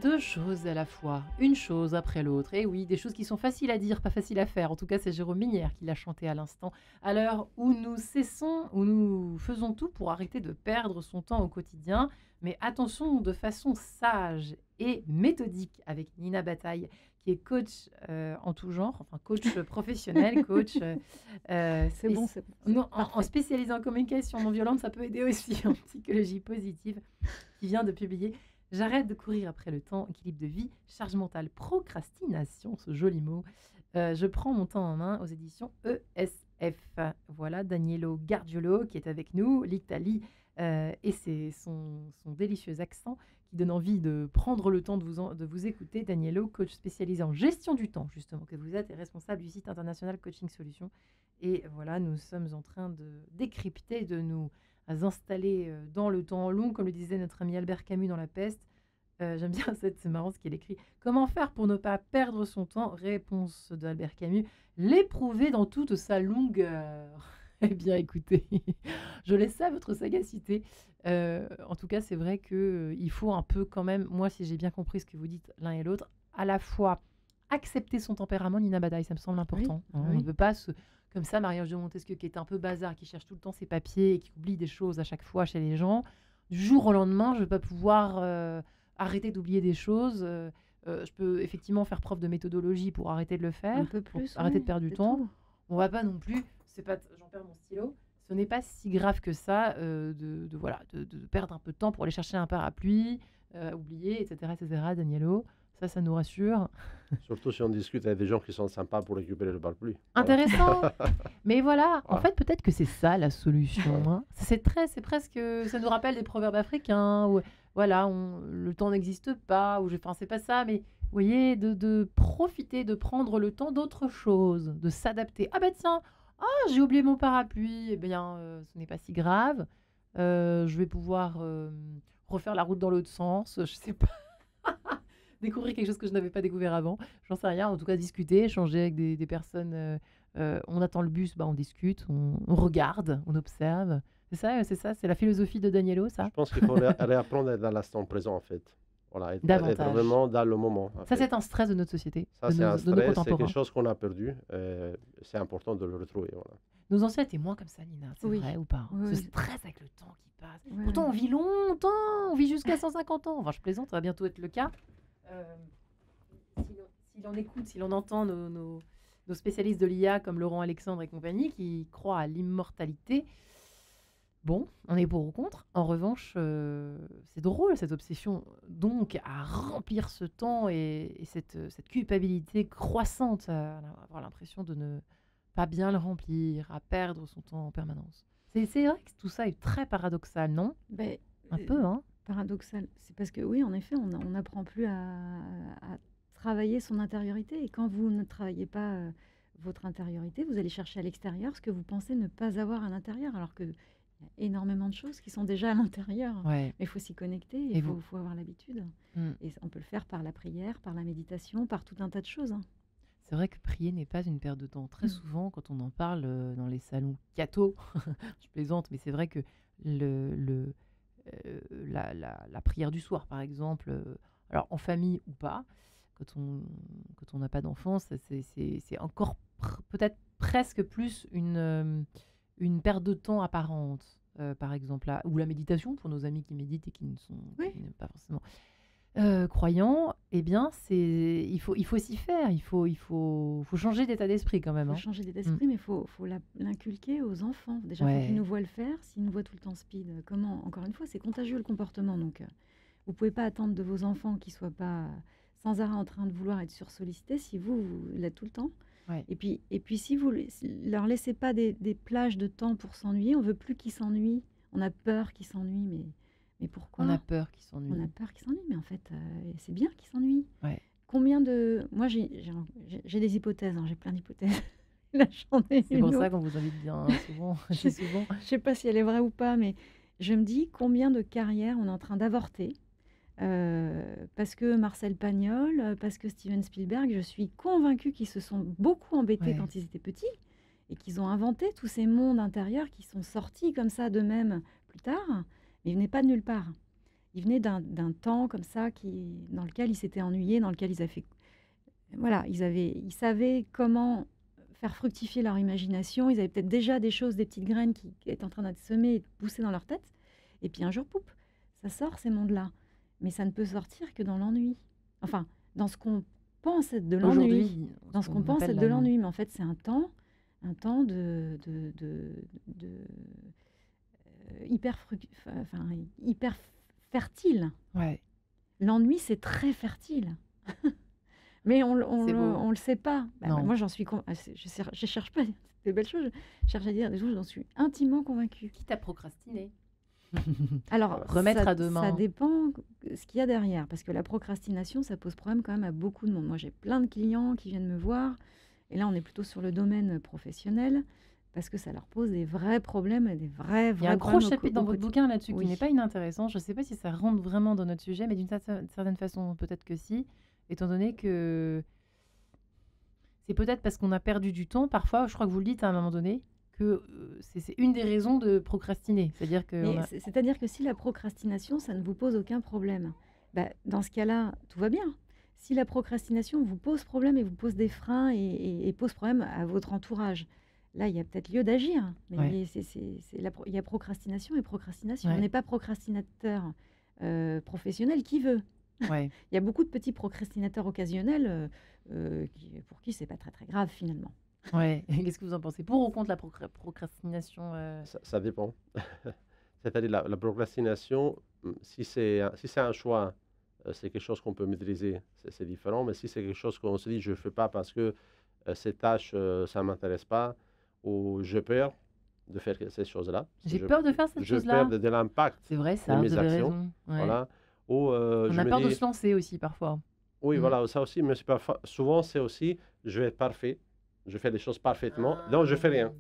Deux choses à la fois, une chose après l'autre. Et oui, des choses qui sont faciles à dire, pas faciles à faire. En tout cas, c'est Jérôme Minière qui l'a chanté à l'instant. À l'heure où nous cessons, où nous faisons tout pour arrêter de perdre son temps au quotidien. Mais attention, de façon sage et méthodique, avec Nina Bataille, qui est coach en tout genre, enfin coach professionnel, coach... C'est bon, c'est bon. non, en Parfait. spécialisé en communication non violente, ça peut aider aussi en psychologie positive, qui vient de publier J'arrête de courir après le temps, équilibre de vie, charge mentale, procrastination, ce joli mot. Je prends mon temps en main aux éditions ESF. Voilà, Danielo Gargiolo qui est avec nous, l'Italie, et c'est son délicieux accent qui donne envie de prendre le temps de vous écouter. Danielo, coach spécialisé en gestion du temps, justement, que vous êtes, et responsable du site international Coaching Solutions. Et voilà, nous sommes en train de décrypter, de nous installer dans le temps long, comme le disait notre ami Albert Camus dans La Peste. J'aime bien c'est marrant ce qu'il écrit. Comment faire pour ne pas perdre son temps? Réponse d'Albert Camus. L'éprouver dans toute sa longueur. Eh bien, écoutez, je laisse ça à votre sagacité. En tout cas, c'est vrai qu'il faut un peu quand même, moi, si j'ai bien compris ce que vous dites l'un et l'autre, à la fois accepter son tempérament, Nina Bataille, ça me semble important. Oui, On oui. ne veut pas comme ça, Marie-Ange de Montesquieu, qui est un peu bazar, qui cherche tout le temps ses papiers et qui oublie des choses à chaque fois chez les gens. Du jour au lendemain, je ne vais pas pouvoir arrêter d'oublier des choses. Je peux effectivement faire preuve de méthodologie pour arrêter de le faire, Un peu pour plus. arrêter ouais, de perdre du c'est temps. tout. On va pas non plus, j'en perds mon stylo, ce n'est pas si grave que ça de perdre un peu de temps pour aller chercher un parapluie, oublier, etc., etc. Danielo, ça nous rassure. Surtout si on discute avec des gens qui sont sympas pour récupérer le parapluie. Voilà. Intéressant. Mais voilà, en Voilà. fait, peut-être que c'est ça la solution. Hein. C'est presque, ça nous rappelle des proverbes africains où, voilà, le temps n'existe pas, enfin, c'est pas ça, mais vous voyez, de profiter, de prendre le temps d'autre chose, de s'adapter. Ah bah tiens, j'ai oublié mon parapluie, eh bien, ce n'est pas si grave. Je vais pouvoir refaire la route dans l'autre sens, je sais pas. Découvrir quelque chose que je n'avais pas découvert avant, j'en sais rien, en tout cas discuter, échanger avec des personnes, on attend le bus, on discute, on regarde, on observe. C'est ça, c'est la philosophie de Danielo, ça. Je pense qu'il faut réapprendre à être dans l'instant présent, en fait. Voilà, être Davantage. vraiment dans le moment. en Ça, fait. c'est un stress de notre société, Ça, de c'est un nos stress, c'est contemporains. quelque chose qu'on a perdu. C'est important de le retrouver. Voilà. Nos anciens étaient moins comme ça, Nina, c'est Oui. vrai ou pas? Oui, Ce oui. stress avec le temps qui passe. Ouais, Pourtant, ouais. on vit longtemps, on vit jusqu'à 150 ans. Enfin, je plaisante, ça va bientôt être le cas. Si l'on écoute, si l'on entend nos spécialistes de l'IA comme Laurent Alexandre et compagnie qui croient à l'immortalité, bon, on est pour ou contre. En revanche, c'est drôle cette obsession donc à remplir ce temps et cette culpabilité croissante à avoir l'impression de ne pas bien le remplir, à perdre son temps en permanence. C'est vrai que tout ça est très paradoxal, non? Ben, Un peu, hein? paradoxal. C'est parce que oui, en effet, on n'apprend plus à travailler son intériorité. Et quand vous ne travaillez pas votre intériorité, vous allez chercher à l'extérieur ce que vous pensez ne pas avoir à l'intérieur, alors qu'il y a énormément de choses qui sont déjà à l'intérieur. Ouais. Mais il faut s'y connecter, Et il vous faut avoir l'habitude. Mm. Et on peut le faire par la prière, par la méditation, par tout un tas de choses. Hein. C'est vrai que prier n'est pas une perte de temps. Très Mm. souvent, quand on en parle dans les salons catho, je plaisante, mais c'est vrai que le, la prière du soir, par exemple, alors en famille ou pas, quand on n'a pas d'enfant, c'est encore peut-être presque plus une perte de temps apparente, par exemple, ou la méditation, pour nos amis qui méditent et qui ne sont Oui. qui n'est pas forcément croyants, eh bien, il faut s'y faire, il faut changer d'état d'esprit quand même. Il Hein. faut changer d'état Mm. d'esprit, mais il faut l'inculquer aux enfants. Déjà, il faut qu'ils Ouais, nous voient le faire. S'ils nous voient tout le temps speed, comment? Encore une fois, c'est contagieux le comportement. Donc, vous ne pouvez pas attendre de vos enfants qu'ils ne soient pas sans arrêt en train de vouloir être sursollicités si vous l'êtes tout le temps. ouais. Et puis si vous leur laissez pas des plages de temps pour s'ennuyer, on veut plus qu'ils s'ennuient. On a peur qu'ils s'ennuient, mais On a pourquoi? peur qu'ils On a s'ennuient. peur qu'ils s'ennuient, mais en fait, c'est bien qu'ils s'ennuient. Ouais. Combien de... Moi, j'ai des hypothèses, hein, j'ai plein d'hypothèses. Là, j'en ai C'est pour une ça autre. qu'on vous invite bien souvent, assez souvent. Je sais pas si elle est vraie ou pas, mais je me dis combien de carrières on est en train d'avorter. Parce que Marcel Pagnol, parce que Steven Spielberg, je suis convaincue qu'ils se sont beaucoup embêtés Ouais. quand ils étaient petits et qu'ils ont inventé tous ces mondes intérieurs qui sont sortis comme ça d'eux-mêmes plus tard, mais ils venaient pas de nulle part. Ils venaient d'un temps comme ça dans lequel ils s'étaient ennuyés, dans lequel ils avaient fait... Voilà, ils savaient comment faire fructifier leur imagination. Ils avaient peut-être déjà des choses, des petites graines qui étaient en train d'être semées et de pousser dans leur tête. Et puis un jour, poup, ça sort ces mondes-là. Mais ça ne peut sortir que dans l'ennui. Enfin, dans ce qu'on pense être de l'ennui. Aujourd'hui, Dans ce ce qu'on qu'on pense appelle être de la... l'ennui. Mais en fait, c'est un temps hyper fertile. Ouais, L'ennui, c'est très fertile. Mais c'est beau. on le sait pas. Non. Moi, j'en suis je cherche pas des belles choses. Je cherche à dire des choses, j'en suis intimement convaincue. Quitte à procrastiner. Alors, Remettre à demain. ça dépend ce qu'il y a derrière. Parce que la procrastination, ça pose problème quand même à beaucoup de monde. Moi, j'ai plein de clients qui viennent me voir. Et là, on est plutôt sur le domaine professionnel. Parce que ça leur pose des vrais problèmes et des vrais Il y a un gros problèmes chapitre dans votre bouquin là-dessus qui Oui. n'est pas inintéressant. Je ne sais pas si ça rentre vraiment dans notre sujet, mais d'une certaine façon, peut-être que si, étant donné que c'est peut-être parce qu'on a perdu du temps, parfois, je crois que vous le dites à un moment donné, que c'est une des raisons de procrastiner. C'est-à-dire que... Mais c'est-à-dire que si la procrastination, ça ne vous pose aucun problème, dans ce cas-là, tout va bien. Si la procrastination vous pose problème et vous pose des freins et pose problème à votre entourage, là, il y a peut-être lieu d'agir. Mais Ouais. il y a procrastination et procrastination. Ouais. On n'est pas procrastinateur professionnel qui veut. Ouais. Il y a beaucoup de petits procrastinateurs occasionnels pour qui c'est pas très très grave finalement. Ouais. Qu'est-ce que vous en pensez? Pour ou contre la procrastination Ça dépend. C'est-à-dire la procrastination, si c'est un choix, c'est quelque chose qu'on peut maîtriser, c'est différent. Mais si c'est quelque chose qu'on se dit, je ne fais pas parce que cette tâche, ça ne m'intéresse pas, ou j'ai peur de faire ces choses-là. J'ai peur de faire cette J'ai chose-là. peur de l'impact C'est vrai, de ça, mes vous avez actions. raison. Ouais. Voilà. Ou On je a me peur de dis, se lancer aussi parfois. oui, Mm. voilà, ça aussi, mais souvent c'est aussi, je vais être parfait, je fais les choses parfaitement, donc je fais rien.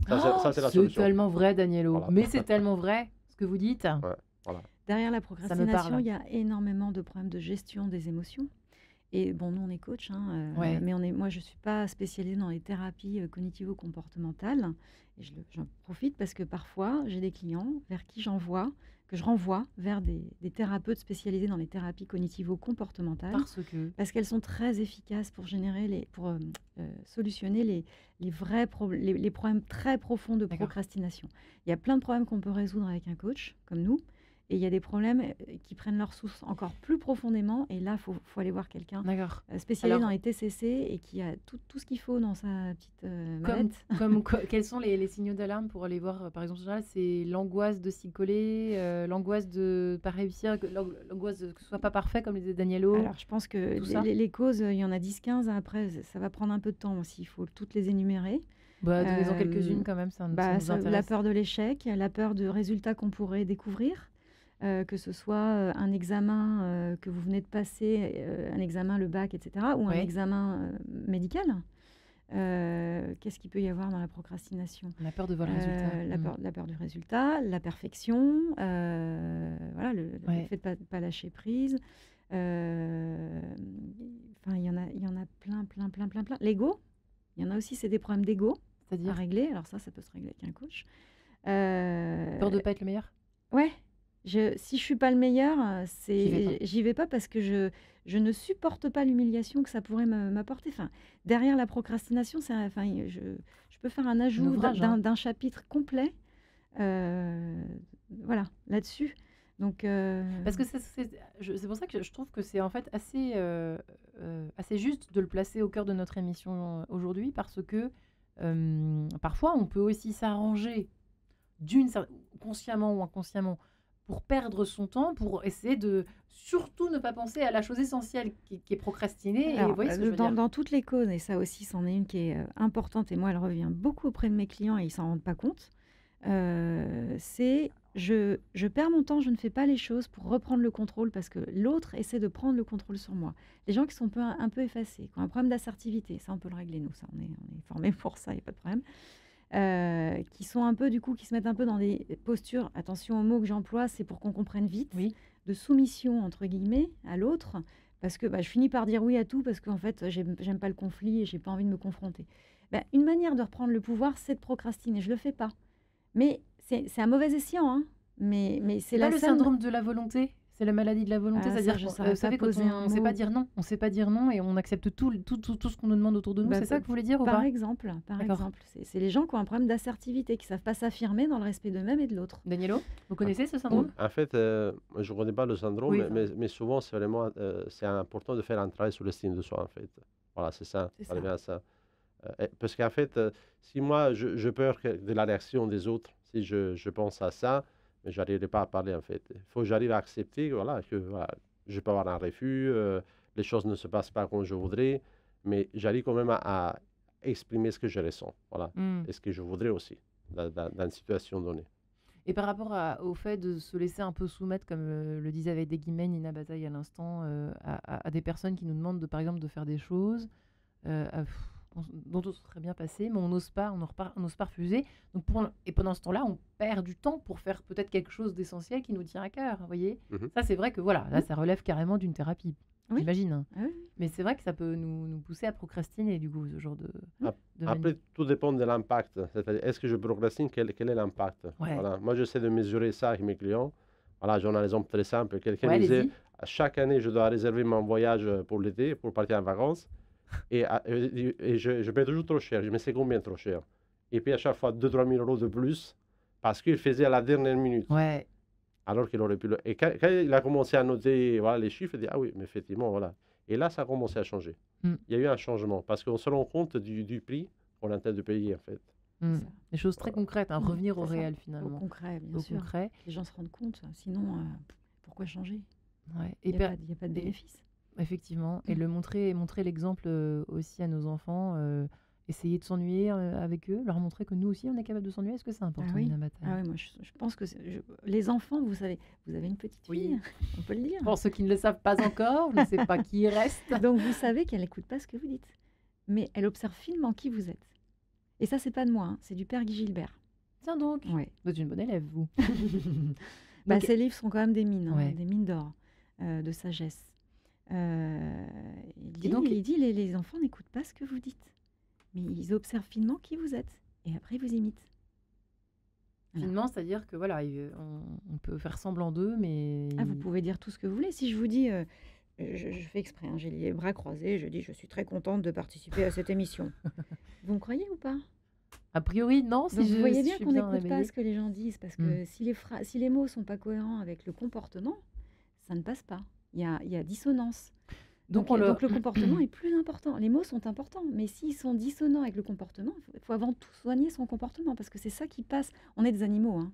Ça, c'est la solution. C'est tellement vrai, Danielo. Voilà. Mais c'est tellement vrai ce que vous dites. Ouais, voilà. Derrière la me procrastination, parle. il y a énormément de problèmes de gestion des émotions. Et bon, nous, on est coach, hein, Ouais. mais moi, je ne suis pas spécialisée dans les thérapies cognitivo-comportementales. Et j'en profite parce que parfois, j'ai des clients vers qui que je renvoie vers des thérapeutes spécialisés dans les thérapies cognitivo-comportementales. Parce qu'elles sont très efficaces pour solutionner les problèmes très profonds de D'accord. procrastination. Il y a plein de problèmes qu'on peut résoudre avec un coach, comme nous. Et il y a des problèmes qui prennent leur source encore plus profondément. Et là, il faut aller voir quelqu'un D'accord. spécialisé Alors- dans les TCC et qui a tout ce qu'il faut dans sa petite mallette. Quels sont les signaux d'alarme pour aller voir, par exemple, en général, c'est l'angoisse de s'y coller, l'angoisse de ne pas réussir, l'angoisse de que ce soit pas parfait, comme le disait Danielo. Alors, je pense que Tout ça. les causes, il y en a 10-15. Après, ça va prendre un peu de temps aussi. Il faut toutes les énumérer. Donnez-en quelques-unes quand même, ça nous La intéresse. peur de l'échec, la peur de résultats qu'on pourrait découvrir, que ce soit un examen que vous venez de passer, un examen, le bac, etc., ou un Ouais. examen médical. Qu'est-ce qu'il peut y avoir dans la procrastination? On a peur de voir le résultat. La peur du résultat, la perfection, voilà, le Ouais. fait de pas lâcher prise. Enfin, il y en a plein, plein, plein, plein, plein. L'ego, il y en a aussi, c'est des problèmes d'ego à C'est-à-dire régler. Alors ça peut se régler avec un coach. peur de pas être le meilleur? Ouais, si je suis pas le meilleur, J'y vais pas. j'y vais pas parce que je ne supporte pas l'humiliation que ça pourrait m'apporter. Enfin, derrière la procrastination, enfin, je peux faire un ajout ouvrage, hein. d'un chapitre complet, voilà, là-dessus. Donc, Parce que c'est pour ça que je trouve que c'est en fait assez juste de le placer au cœur de notre émission aujourd'hui, parce que parfois on peut aussi s'arranger consciemment ou inconsciemment pour perdre son temps, pour essayer de surtout ne pas penser à la chose essentielle qui est procrastiner. Et vous alors, voyez ce que je veux dire? dans toutes les causes, et ça aussi, c'en est une qui est importante, et moi, elle revient beaucoup auprès de mes clients et ils s'en rendent pas compte. C'est je perds mon temps, je ne fais pas les choses pour reprendre le contrôle parce que l'autre essaie de prendre le contrôle sur moi. Les gens qui sont un peu effacés, qui ont un problème d'assertivité, ça on peut le régler nous, ça on est formés pour ça, il n'y a pas de problème. Qui sont un peu du coup, qui se mettent un peu dans des postures, attention aux mots que j'emploie, c'est pour qu'on comprenne vite, Oui. de soumission entre guillemets à l'autre, parce que je finis par dire oui à tout parce qu'en fait j'aime pas le conflit et j'ai pas envie de me confronter. Une manière de reprendre le pouvoir, c'est de procrastiner. Je le fais pas. Mais c'est un mauvais escient, hein. Mais c'est C'est pas la le seule. syndrome de la volonté? C'est la maladie de la volonté, Ah, ça, c'est-à-dire je qu'on saurais vous savez, pas quand poser un on sait pas mot. dire non, on sait pas dire non et on accepte tout ce qu'on nous demande autour de nous, c'est ça que vous voulez dire ou Par pas? exemple, D'accord. c'est les gens qui ont un problème d'assertivité, qui savent pas s'affirmer dans le respect d'eux-mêmes et de l'autre. Danielo, vous En, connaissez ce syndrome? en fait, je ne connais pas le syndrome, Oui, enfin, mais souvent, c'est vraiment c'est important de faire un travail sur l'estime de soi, en fait. Voilà, c'est ça, C'est ça ça. revient à ça. Parce qu'en fait, si moi, je peur de la réaction des autres, si je pense à ça, mais je n'arriverai pas à parler, en fait. Il faut que j'arrive à accepter voilà, que voilà, je peux avoir un refus, les choses ne se passent pas comme je voudrais, mais j'arrive quand même à exprimer ce que je ressens, voilà, Hmm. et ce que je voudrais aussi dans une situation donnée. Et par rapport au fait de se laisser un peu soumettre, comme le disait avec des guillemets Nina Bataille à l'instant, à des personnes qui nous demandent, par exemple, de faire des choses dont on se serait bien passé, mais on n'ose pas, on n'ose pas refuser. Donc et pendant ce temps-là, on perd du temps pour faire peut-être quelque chose d'essentiel qui nous tient à cœur, vous voyez? Mhm. Ça, c'est vrai que voilà, là, Oui. ça relève carrément d'une thérapie, Oui. j'imagine, hein. Ah oui. Mais c'est vrai que ça peut nous pousser à procrastiner, du coup, ce genre de Après, manip. tout dépend de l'impact. C'est-à-dire, est-ce que je procrastine? Quel est l'impact? Ouais. Voilà. Moi, j'essaie de mesurer ça avec mes clients. Voilà, j'en ai un exemple très simple. Quelqu'un Ouais, me disait, allez-y. chaque année, je dois réserver mon voyage pour l'été, pour partir en vacances. Et je paie toujours trop cher. Je me dis, c'est combien trop cher? Et puis à chaque fois, 2 000 3 000 euros de plus parce qu'il faisait à la dernière minute. Ouais. Alors qu'il aurait pu le... Et quand il a commencé à noter voilà, les chiffres, il dit, ah oui, mais effectivement, voilà. Et là, ça a commencé à changer. Mm. Il y a eu un changement parce qu'on se rend compte du prix qu'on est en train de payer, en fait. Mm. ça. Des choses très concrètes, hein, Mm, revenir au c'est ça. réel Au finalement, concret, bien au sûr. concret. Que les gens se rendent compte. Sinon, pourquoi changer? Ouais. Il n'y a pas de bénéfice. Effectivement, et Mm. montrer l'exemple aussi à nos enfants, essayer de s'ennuyer avec eux, leur montrer que nous aussi on est capable de s'ennuyer. Est-ce que c'est important, oui. Nina Bataille? Ah oui, moi je pense que les enfants, vous savez, vous avez une petite Oui. fille, on peut le dire. Pour ceux qui ne le savent pas encore, je ne sais pas qui reste. Donc vous savez qu'elle n'écoute pas ce que vous dites, mais elle observe finement qui vous êtes. Et ça, c'est pas de moi, hein, c'est du père Guy Gilbert. Tiens donc, Ouais. vous êtes une bonne élève, vous. Donc, Ces livres sont quand même des mines, hein, Ouais. des mines d'or, de sagesse. Et donc- il dit les enfants n'écoutent pas ce que vous dites, mais ils observent finement qui vous êtes, et après ils vous imitent. Voilà. finement, c'est-à-dire que voilà, on peut faire semblant d'eux, mais Ah, vous pouvez dire tout ce que vous voulez. Si je vous dis, je fais exprès, hein, j'ai les bras croisés, je dis je suis très contente de participer à cette émission. Vous me croyez ou pas? a priori, non. Donc vous voyez si bien je suis qu'on bien n'écoute pas réveillée. ce que les gens disent, parce que si les mots sont pas cohérents avec le comportement, ça ne passe pas. Il y a dissonance. Donc le comportement est plus important. Les mots sont importants, mais s'ils sont dissonants avec le comportement, il faut avant tout soigner son comportement, parce que c'est ça qui passe. On est des animaux, hein.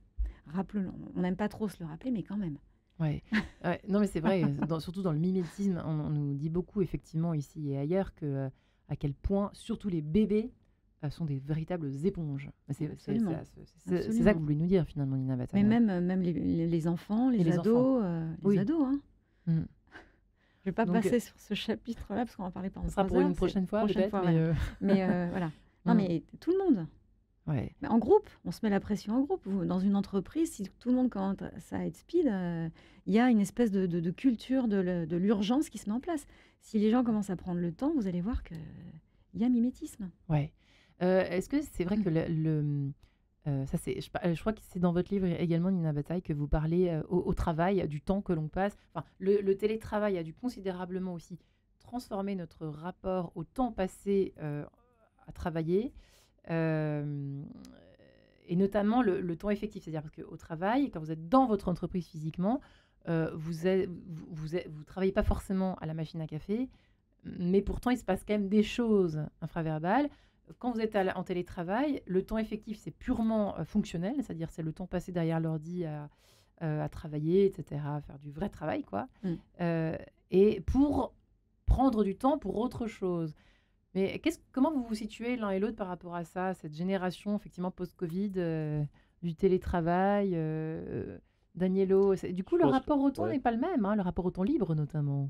Rappelons-le. On n'aime pas trop se le rappeler, mais quand même. Ouais. Ouais. Non, mais c'est vrai, surtout dans le mimétisme, on nous dit beaucoup, effectivement, ici et ailleurs, à quel point, surtout les bébés, sont des véritables éponges. C'est Absolument. ça que Absolument. vous voulez nous dire finalement, Nina Mais Bataille. même les enfants, Et les les enfants. ados, Oui. hein. Mm. Je vais pas Donc, passer sur ce chapitre-là parce qu'on va en parler pendant Ce sera 3 pour heures. une prochaine fois prochaine peut-être. fois, Mais voilà. Mais voilà. Non, Mm. mais tout le monde. ouais. Mais en groupe, on se met la pression en groupe. Dans une entreprise, si tout le monde commence à être speed, il y a une espèce de culture de l'urgence qui se met en place. Si les gens commencent à prendre le temps, vous allez voir qu'il y a mimétisme. Ouais. Est-ce que c'est vrai que ça c'est, je crois que c'est dans votre livre également, Nina Bataille, que vous parlez au travail du temps que l'on passe. Enfin, le télétravail a dû considérablement aussi transformer notre rapport au temps passé à travailler, et notamment le temps effectif. C'est-à-dire parce qu'au travail, quand vous êtes dans votre entreprise physiquement, vous ne travaillez pas forcément à la machine à café, mais pourtant il se passe quand même des choses infraverbales. Quand vous êtes en télétravail, le temps effectif, c'est purement fonctionnel, c'est-à-dire c'est le temps passé derrière l'ordi à travailler, etc., à faire du vrai travail, quoi. Et pour prendre du temps pour autre chose. Mais comment vous vous situez l'un et l'autre par rapport à ça, cette génération, effectivement, post-Covid, du télétravail, Danielo, du coup, Je le pense que, rapport au temps ouais. n'est pas le même, hein, le rapport au temps libre, notamment.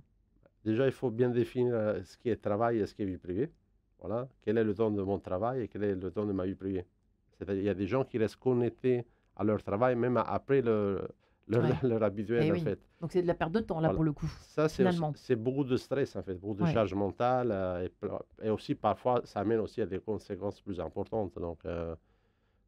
Déjà, il faut bien définir ce qui est travail et ce qui est vie privée. Voilà. Quel est le temps de mon travail et quel est le temps de ma vie privée. C'est-à-dire, il y a des gens qui restent connectés à leur travail, même après leur, Ouais. leur habituel, Eh en oui. fait. Donc c'est de la perte de temps, là, Voilà. pour le coup, Ça, finalement. c'est beaucoup de stress, en fait, beaucoup de Ouais. charge mentale. Et aussi, parfois, ça amène aussi à des conséquences plus importantes. Donc,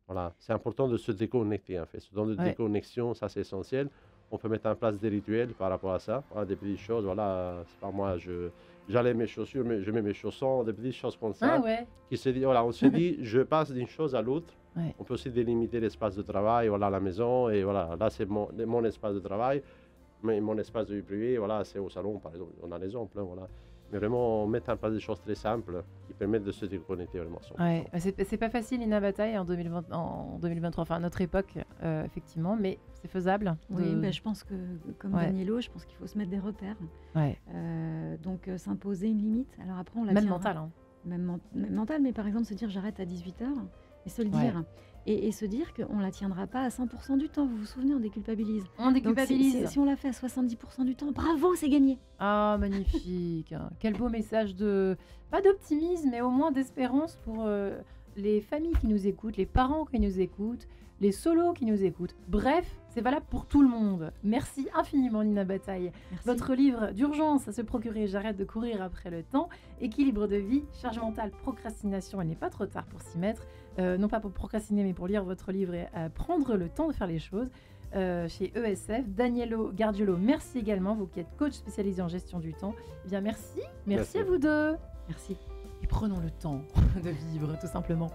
voilà, c'est important de se déconnecter, en fait. Ce temps de Ouais. déconnexion, ça, c'est essentiel. On peut mettre en place des rituels par rapport à ça. Voilà, des petites choses. Voilà, c'est pas moi, j'enlève mes chaussures, je mets mes chaussons, des petites choses comme ça. Ah ouais. Qui se dit, voilà, on se dit, je passe d'une chose à l'autre. Ouais. On peut aussi délimiter l'espace de travail, voilà, à la maison. Et voilà, là, c'est mon espace de travail. Mais mon espace de vie privée, voilà, c'est au salon, par exemple. On a l'exemple, hein, voilà. Mais vraiment, mettre en place des choses très simples qui permettent de se déconnecter vraiment. Ouais, c'est pas facile, Nina Bataille, en 2023, enfin à notre époque, effectivement, mais c'est faisable. Oui, ben, je pense que, comme Ouais. Danielo, je pense qu'il faut se mettre des repères. Ouais. Donc, s'imposer une limite. Alors après, on la Même tiendra. mental, hein. Même mental, mais par exemple, se dire j'arrête à 18h et se le Ouais. dire. Et se dire qu'on ne la tiendra pas à 100% du temps. Vous vous souvenez, on déculpabilise. On Donc, déculpabilise. si on l'a fait à 70% du temps, bravo, c'est gagné. Ah, magnifique. Hein. Quel beau message pas d'optimisme, mais au moins d'espérance pour les familles qui nous écoutent, les parents qui nous écoutent, les solos qui nous écoutent. Bref, c'est valable pour tout le monde. Merci infiniment, Nina Bataille. Merci. Votre livre d'urgence à se procurer, j'arrête de courir après le temps, équilibre de vie, charge mentale, procrastination, il n'est pas trop tard pour s'y mettre, non pas pour procrastiner, mais pour lire votre livre et prendre le temps de faire les choses. Chez ESF, Danielo Gargiulo, merci également, vous qui êtes coach spécialisé en gestion du temps. Eh bien, merci Merci. à vous deux. Merci. Et prenons le temps de vivre, tout simplement.